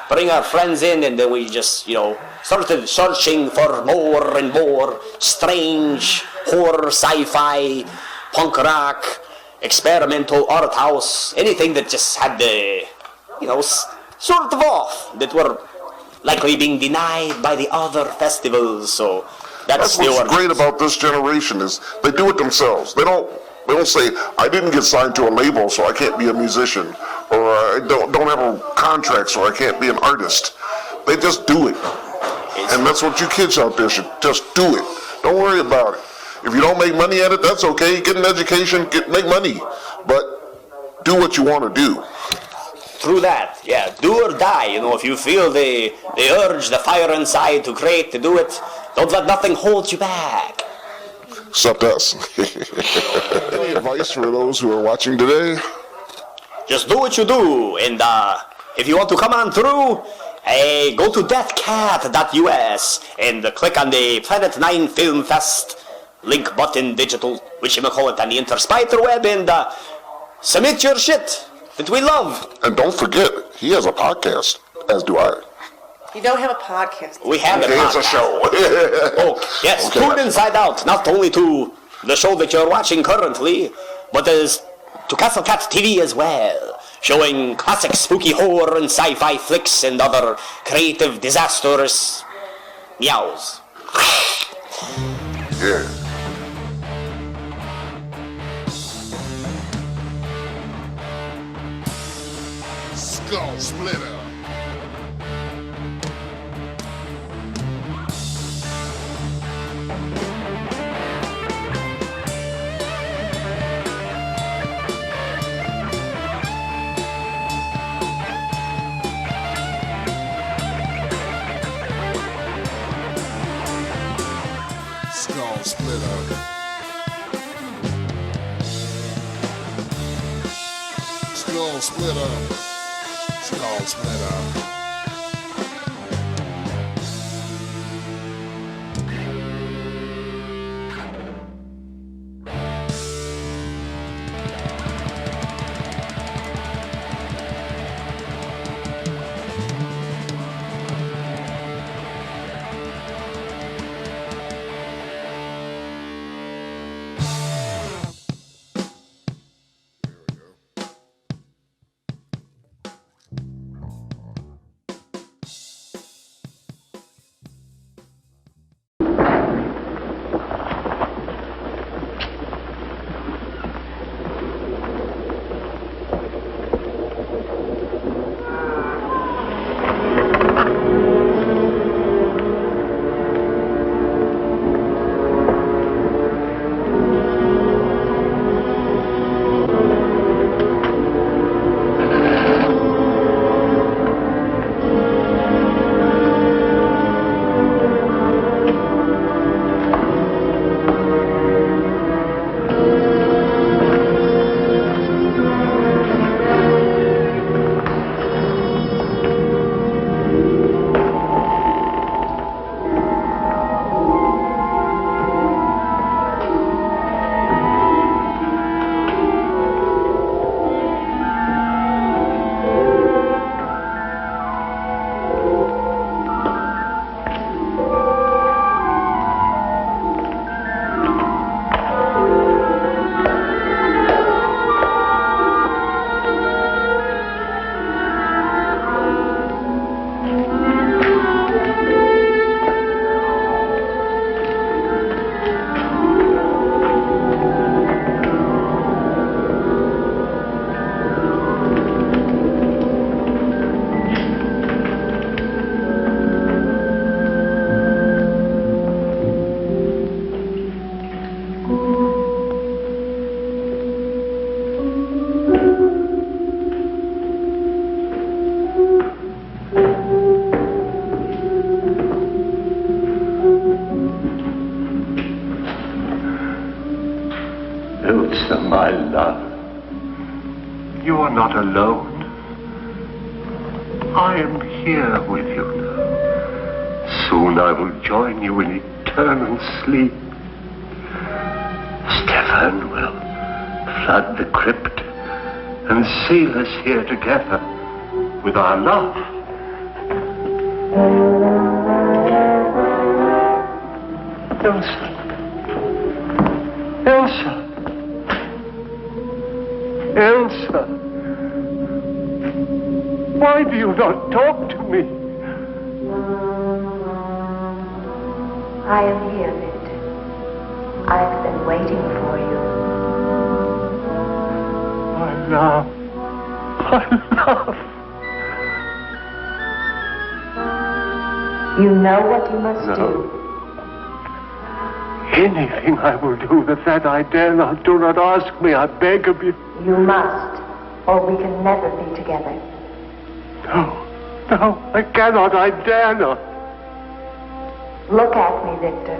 bring our friends in, and then we just, started searching for more and more strange horror, sci-fi, punk rock, experimental art house, anything that just had the, sort of off, that were likely being denied by the other festivals. So that's what's great about this generation is they do it themselves. They don't say, I didn't get signed to a label, so I can't be a musician, or I don't have a contract, so I can't be an artist. They just do it. And that's what you kids out there should just do it. Don't worry about it. If you don't make money at it, that's okay. Get an education, make money. But do what you want to do. Through that, yeah. Do or die. If you feel the urge, the fire inside to create, to do it, don't let nothing hold you back. Except us. Any advice for those who are watching today? Just do what you do. And if you want to come on through, go to deathcat.us and click on the Planet 9 Film Fest link button, digital, whatchamacallit, on the interspider web, and submit your shit that we love. And don't forget, he has a podcast, as do I. You don't have a podcast. We have a podcast. It's a show. Yes, tune Inside Out, not only to the show that you're watching currently, but as to Castle Cat TV as well, showing classic spooky horror and sci-fi flicks and other creative, disastrous meows. Yeah. Skull Splitter. Skull Splitter. Skull Splitter. Skull Splitter. Elsa, my love, you are not alone. I am here with you now. Soon I will join you in eternal sleep. Stefan will flood the crypt and seal us here together with our love. Elsa. Elsa. Elsa. Why do you not talk to me? I am here, Victor. I've been waiting for you. I love. You know what you must do. Anything I will do that I dare not. Do not ask me, I beg of you. You must, or we can never be together. No, I cannot, I dare not. Look at me, Victor.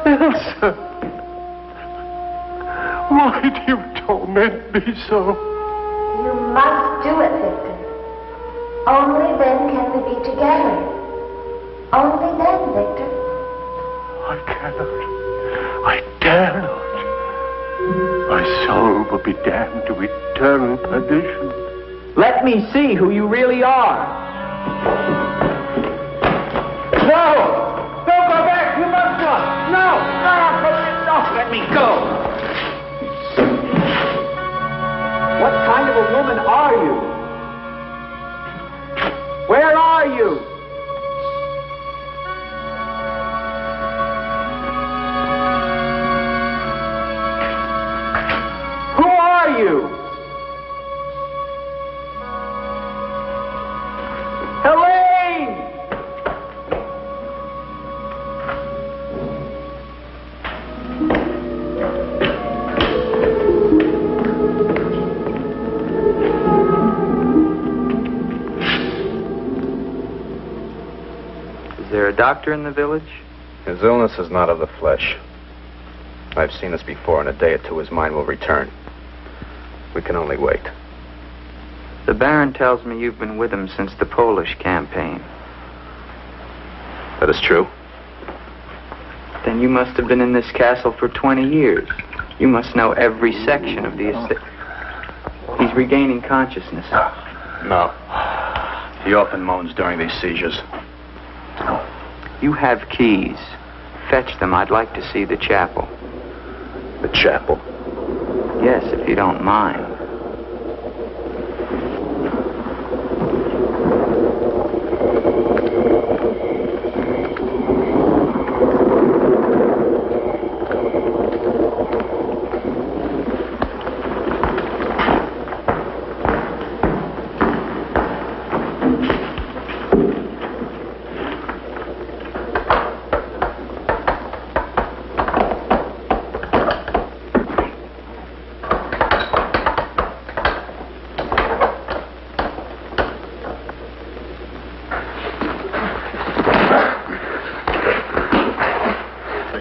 Elsa, why do you torment me so? You must do it, Victor. Only then can we be together. Only then, Victor. I cannot. I dare not. My soul will be damned to eternal perdition. Let me see who you really are. No! Don't go back! You must not! No! No! Let me go! What kind of a woman are you? Where are you? Who are you? Helene! Is there a doctor in the village? His illness is not of the flesh. I've seen this before. In a day or two, his mind will return. We can only wait. The Baron tells me you've been with him since the Polish campaign. That is true. Then you must have been in this castle for 20 years. You must know every section of the estate. He's regaining consciousness. No. He often moans during these seizures. You have keys. Fetch them. I'd like to see the chapel. The chapel? Yes, if you don't mind.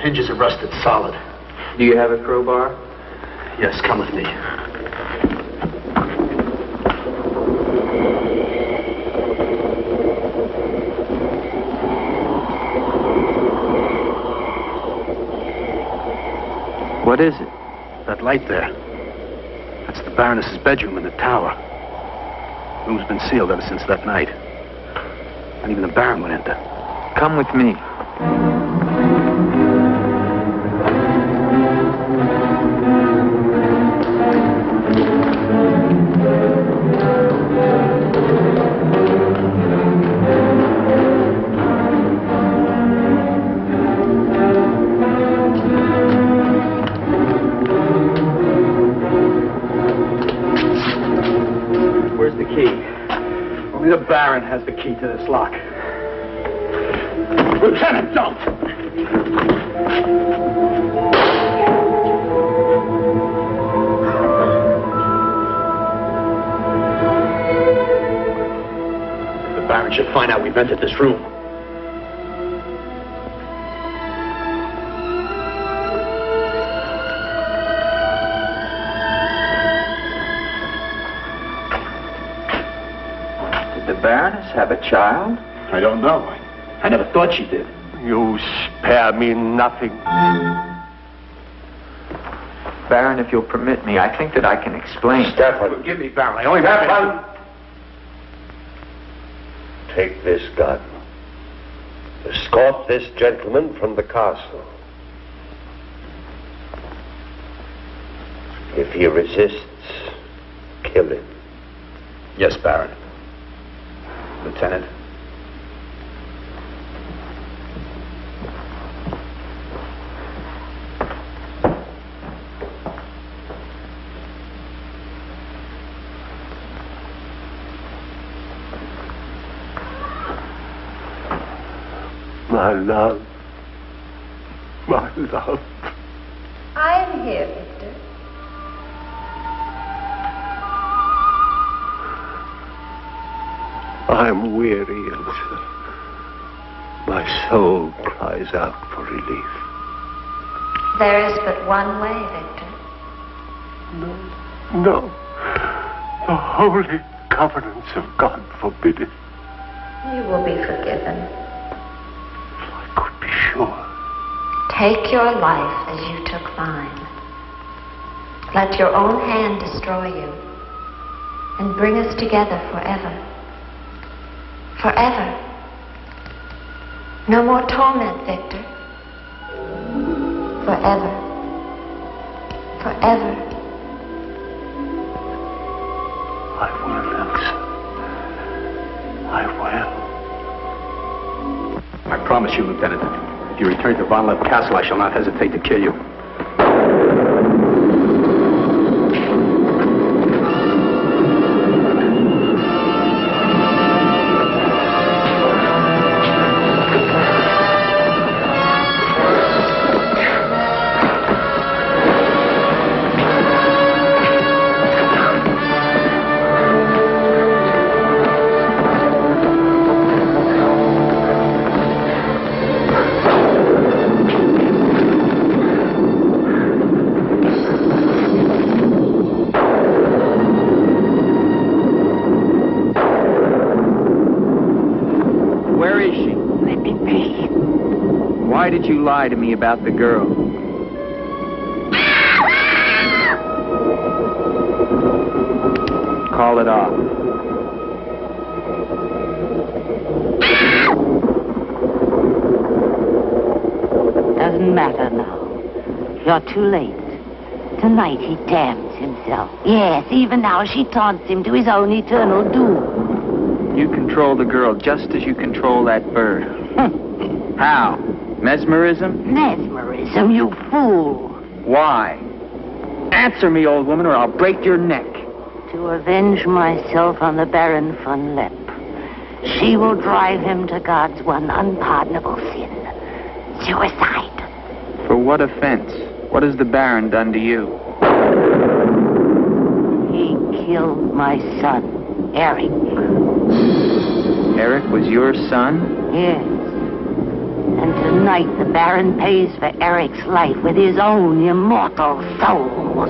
Hinges are rusted solid. Do you have a crowbar? Yes, come with me. What is it? That light there. That's the Baroness's bedroom in the tower. The room's been sealed ever since that night. And even the Baron went enter. Come with me. Only the Baron has the key to this lock. Lieutenant, don't! The Baron should find out we've entered this room. Did the Baroness have a child? I don't know. I never thought she did. You spare me nothing. Baron, if you'll permit me, I think that I can explain. Stefan. Forgive me, Baron. I only have Stefan! Take this gun. Escort this gentleman from the castle. If he resists, kill him. Yes, Baron. Lieutenant. My love. My love. I'm here, Victor. I'm weary, Elsa. My soul cries out for relief. There is but one way, Victor. No. The holy covenants of God forbid it. You will be forgiven. Be sure. Take your life as you took mine. Let your own hand destroy you and bring us together forever. Forever. No more torment, Victor. Forever. Forever. I will, Elsa. I will. I promise you, Lieutenant, if you return to Von Lepp Castle, I shall not hesitate to kill you. Why did you lie to me about the girl? Call it off. Doesn't matter now. You're too late. Tonight he damns himself. Yes, even now she taunts him to his own eternal doom. You control the girl just as you control that bird. How? Mesmerism? Mesmerism, you fool. Why? Answer me, old woman, or I'll break your neck. To avenge myself on the Baron von Lepp. She will drive him to God's one unpardonable sin. Suicide. For what offense? What has the Baron done to you? He killed my son, Eric. Eric was your son? Yes. And tonight the Baron pays for Eric's life with his own immortal soul.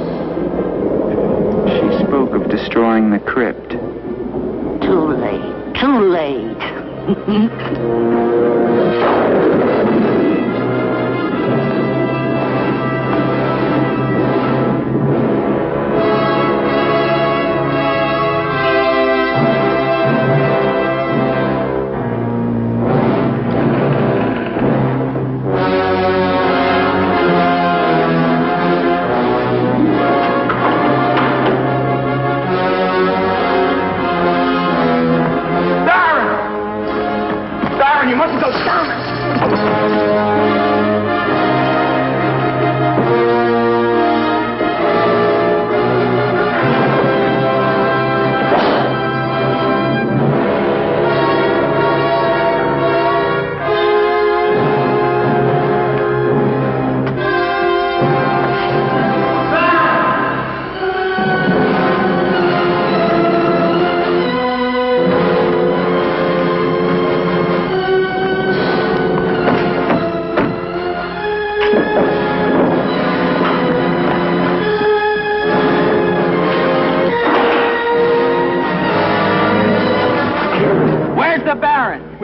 She spoke of destroying the crypt. Too late. Too late. You mustn't go down.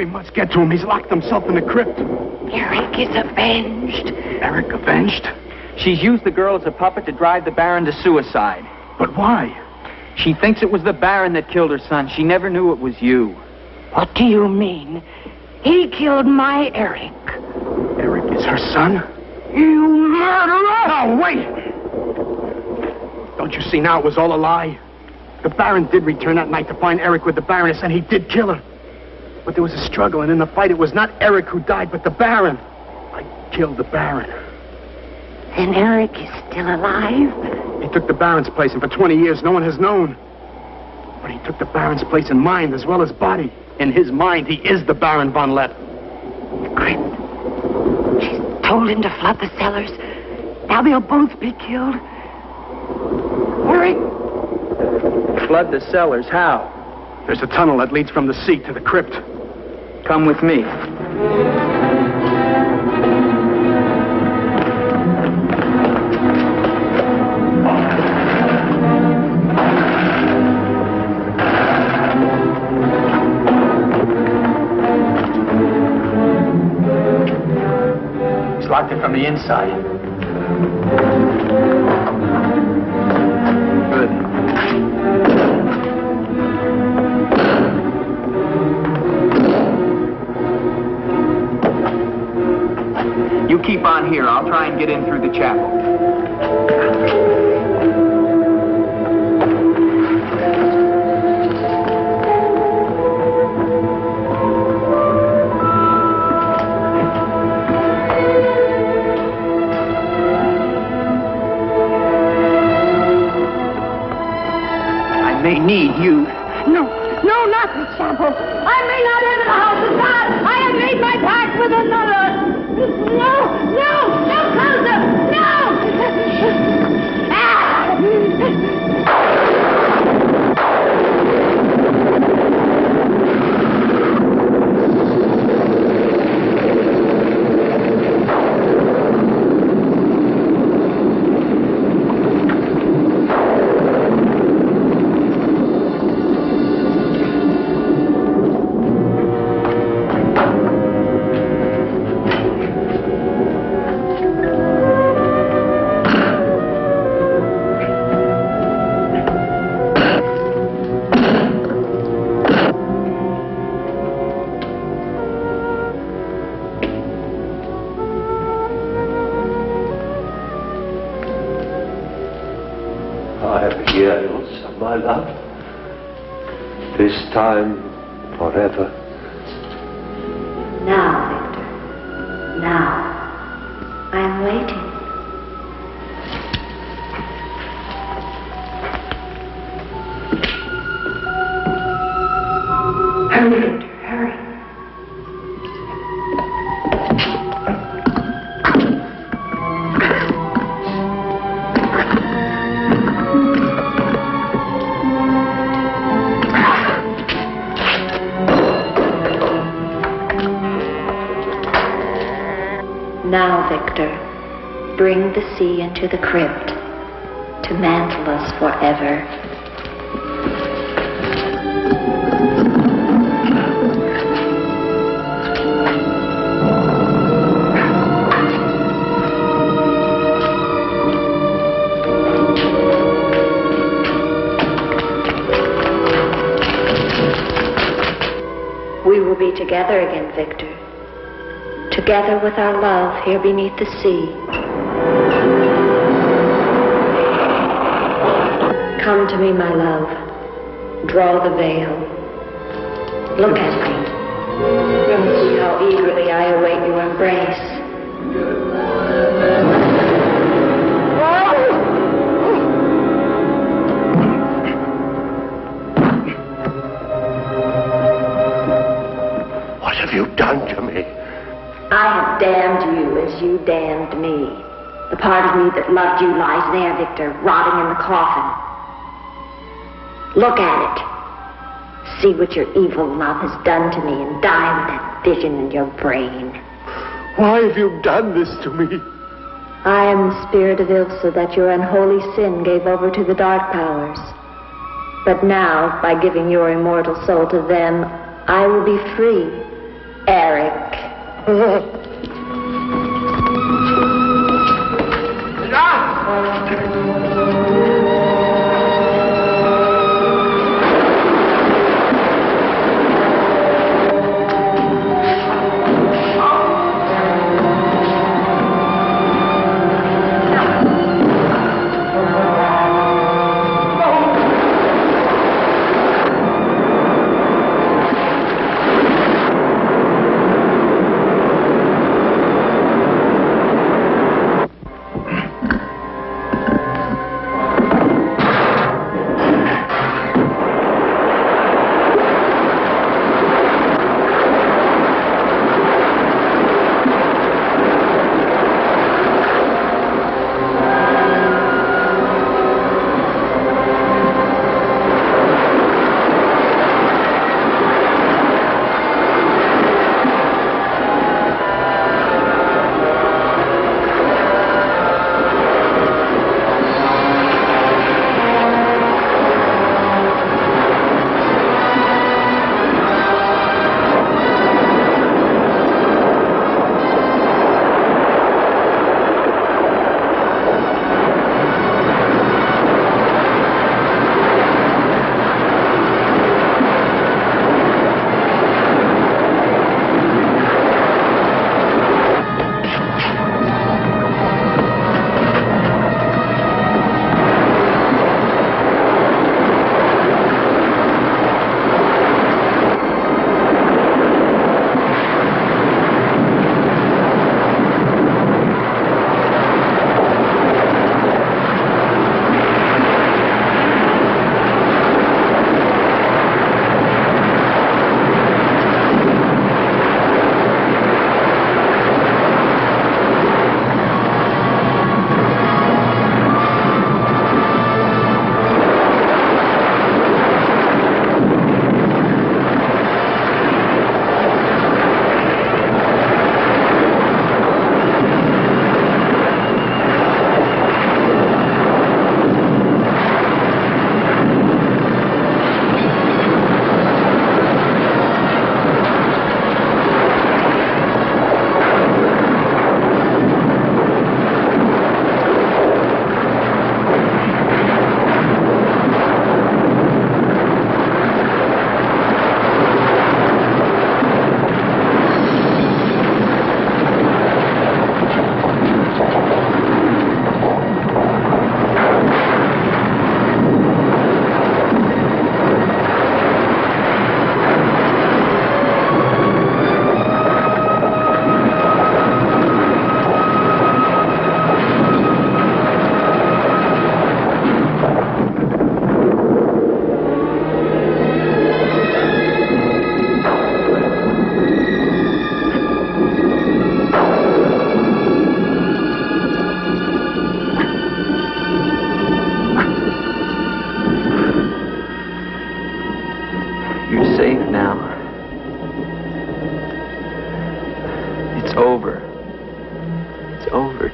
We must get to him. He's locked himself in the crypt. Eric is avenged. Eric avenged? She's used the girl as a puppet to drive the Baron to suicide. But why? She thinks it was the Baron that killed her son. She never knew it was you. What do you mean? He killed my Eric. Eric is her son? You murderer! No, wait! Don't you see now it was all a lie? The Baron did return that night to find Eric with the Baroness, and he did kill her. But there was a struggle, and in the fight, it was not Eric who died, but the Baron. I killed the Baron. Then Eric is still alive? He took the Baron's place, and for 20 years, no one has known. But he took the Baron's place in mind as well as body. In his mind, he is the Baron von Lepp. The crypt. She's told him to flood the cellars. Now they'll both be killed. Eric! Flood the cellars? How? There's a tunnel that leads from the sea to the crypt. Come with me. He's locked it from the inside. Good. You keep on here. I'll try and get in through the chapel. I may need you. No, not the chapel. I may not enter the house of God. I have made my pact with another. No closer! No! Years of my love, this time forever. Now, Victor. Now. I am waiting. Hurry, Victor, hurry. Now, Victor, bring the sea into the crypt to mantle us forever. We will be together again, Victor. Together with our love here beneath the sea. Come to me, my love. Draw the veil. Look at me. See how eagerly I await your embrace. What have you done to me? I have damned you as you damned me. The part of me that loved you lies there, Victor, rotting in the coffin. Look at it. See what your evil love has done to me and die with that vision in your brain. Why have you done this to me? I am the spirit of Ilsa that your unholy sin gave over to the dark powers. But now, by giving your immortal soul to them, I will be free Eric.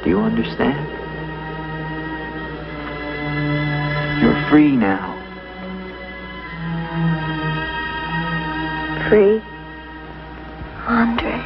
Do you understand? You're free now. Free? Andre.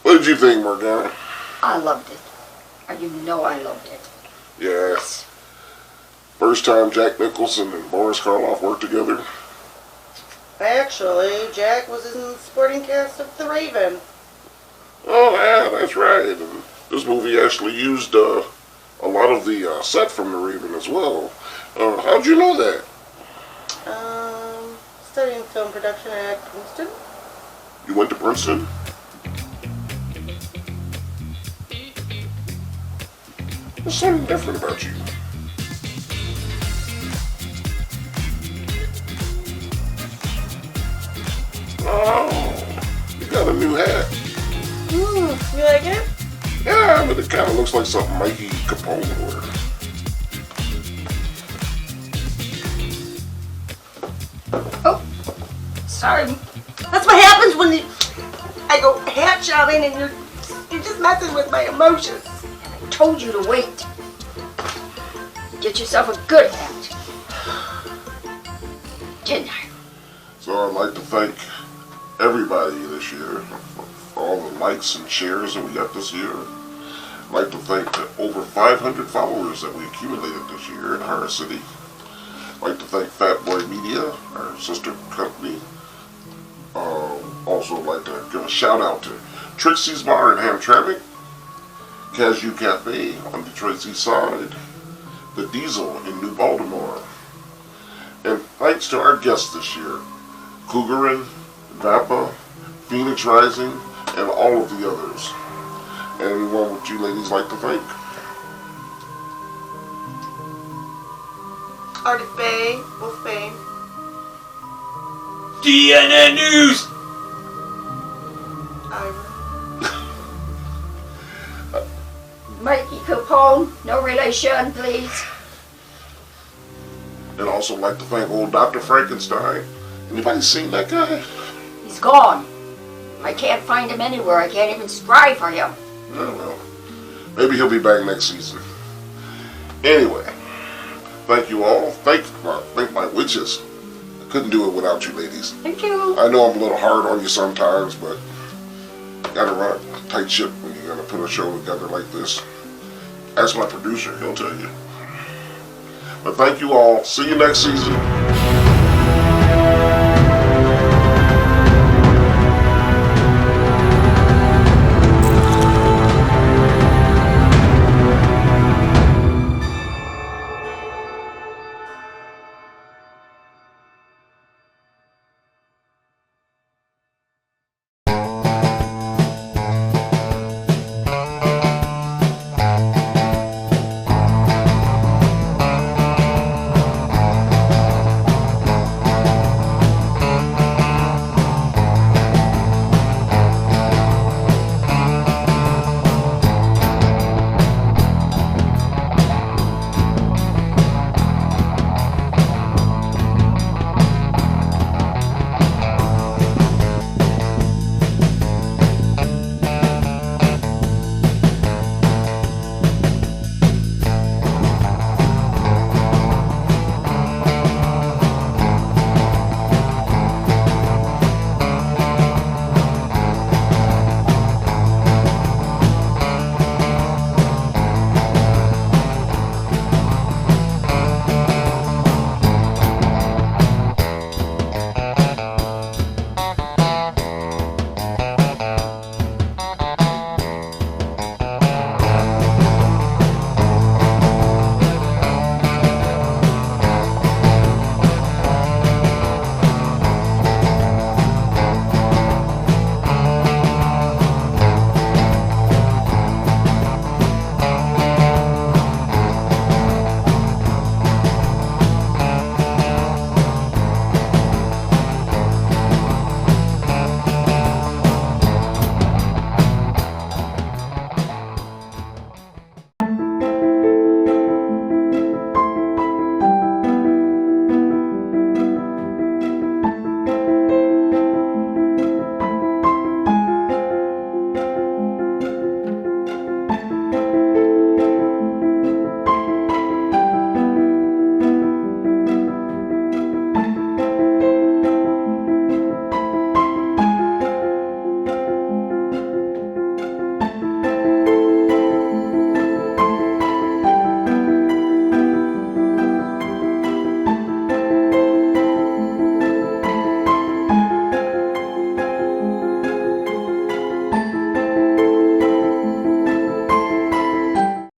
What did you think, Morgana? I loved it. You know I loved it. Yes. First time Jack Nicholson and Boris Karloff worked together. Actually, Jack was in the supporting cast of The Raven. Oh, yeah, that's right. And this movie actually used a lot of the set from The Raven as well. How'd you know that? Studying film production at Princeton. You went to Princeton? There's something different about you. Oh, you got a new hat. You like it? Yeah, but it kind of looks like something Mikey Capone would wear. Oh, sorry. That's what happens when I go hat shopping and you're just messing with my emotions. I told you to wait. Get yourself a good hat. Didn't I? So I'd like to thank everybody this year for all the likes and shares that we got this year. I'd like to thank the over 500 followers that we accumulated this year in Ira City. I'd like to thank Fat Boy Media, our sister company. Also like to give a shout out to Trixie's Bar in Hamtramck, Cashew Cafe on Detroit's East Side, The Diesel in New Baltimore. And thanks to our guests this year, Cougarin, Vapa, Phoenix Rising, and all of the others. Anyone would you ladies like to thank? Arctic Bay, Wolf Bay. DNN News! Ira. Mikey Capone, no relation, please. And also like to thank old Dr. Frankenstein. Anybody seen that guy? He's gone. I can't find him anywhere. I can't even scry for him. Oh well. Maybe he'll be back next season. Anyway, thank you all. Thank my witches. I couldn't do it without you ladies. Thank you. I know I'm a little hard on you sometimes, but you gotta run a tight ship when you're gonna put a show together like this. Ask my producer, he'll tell you. But thank you all. See you next season.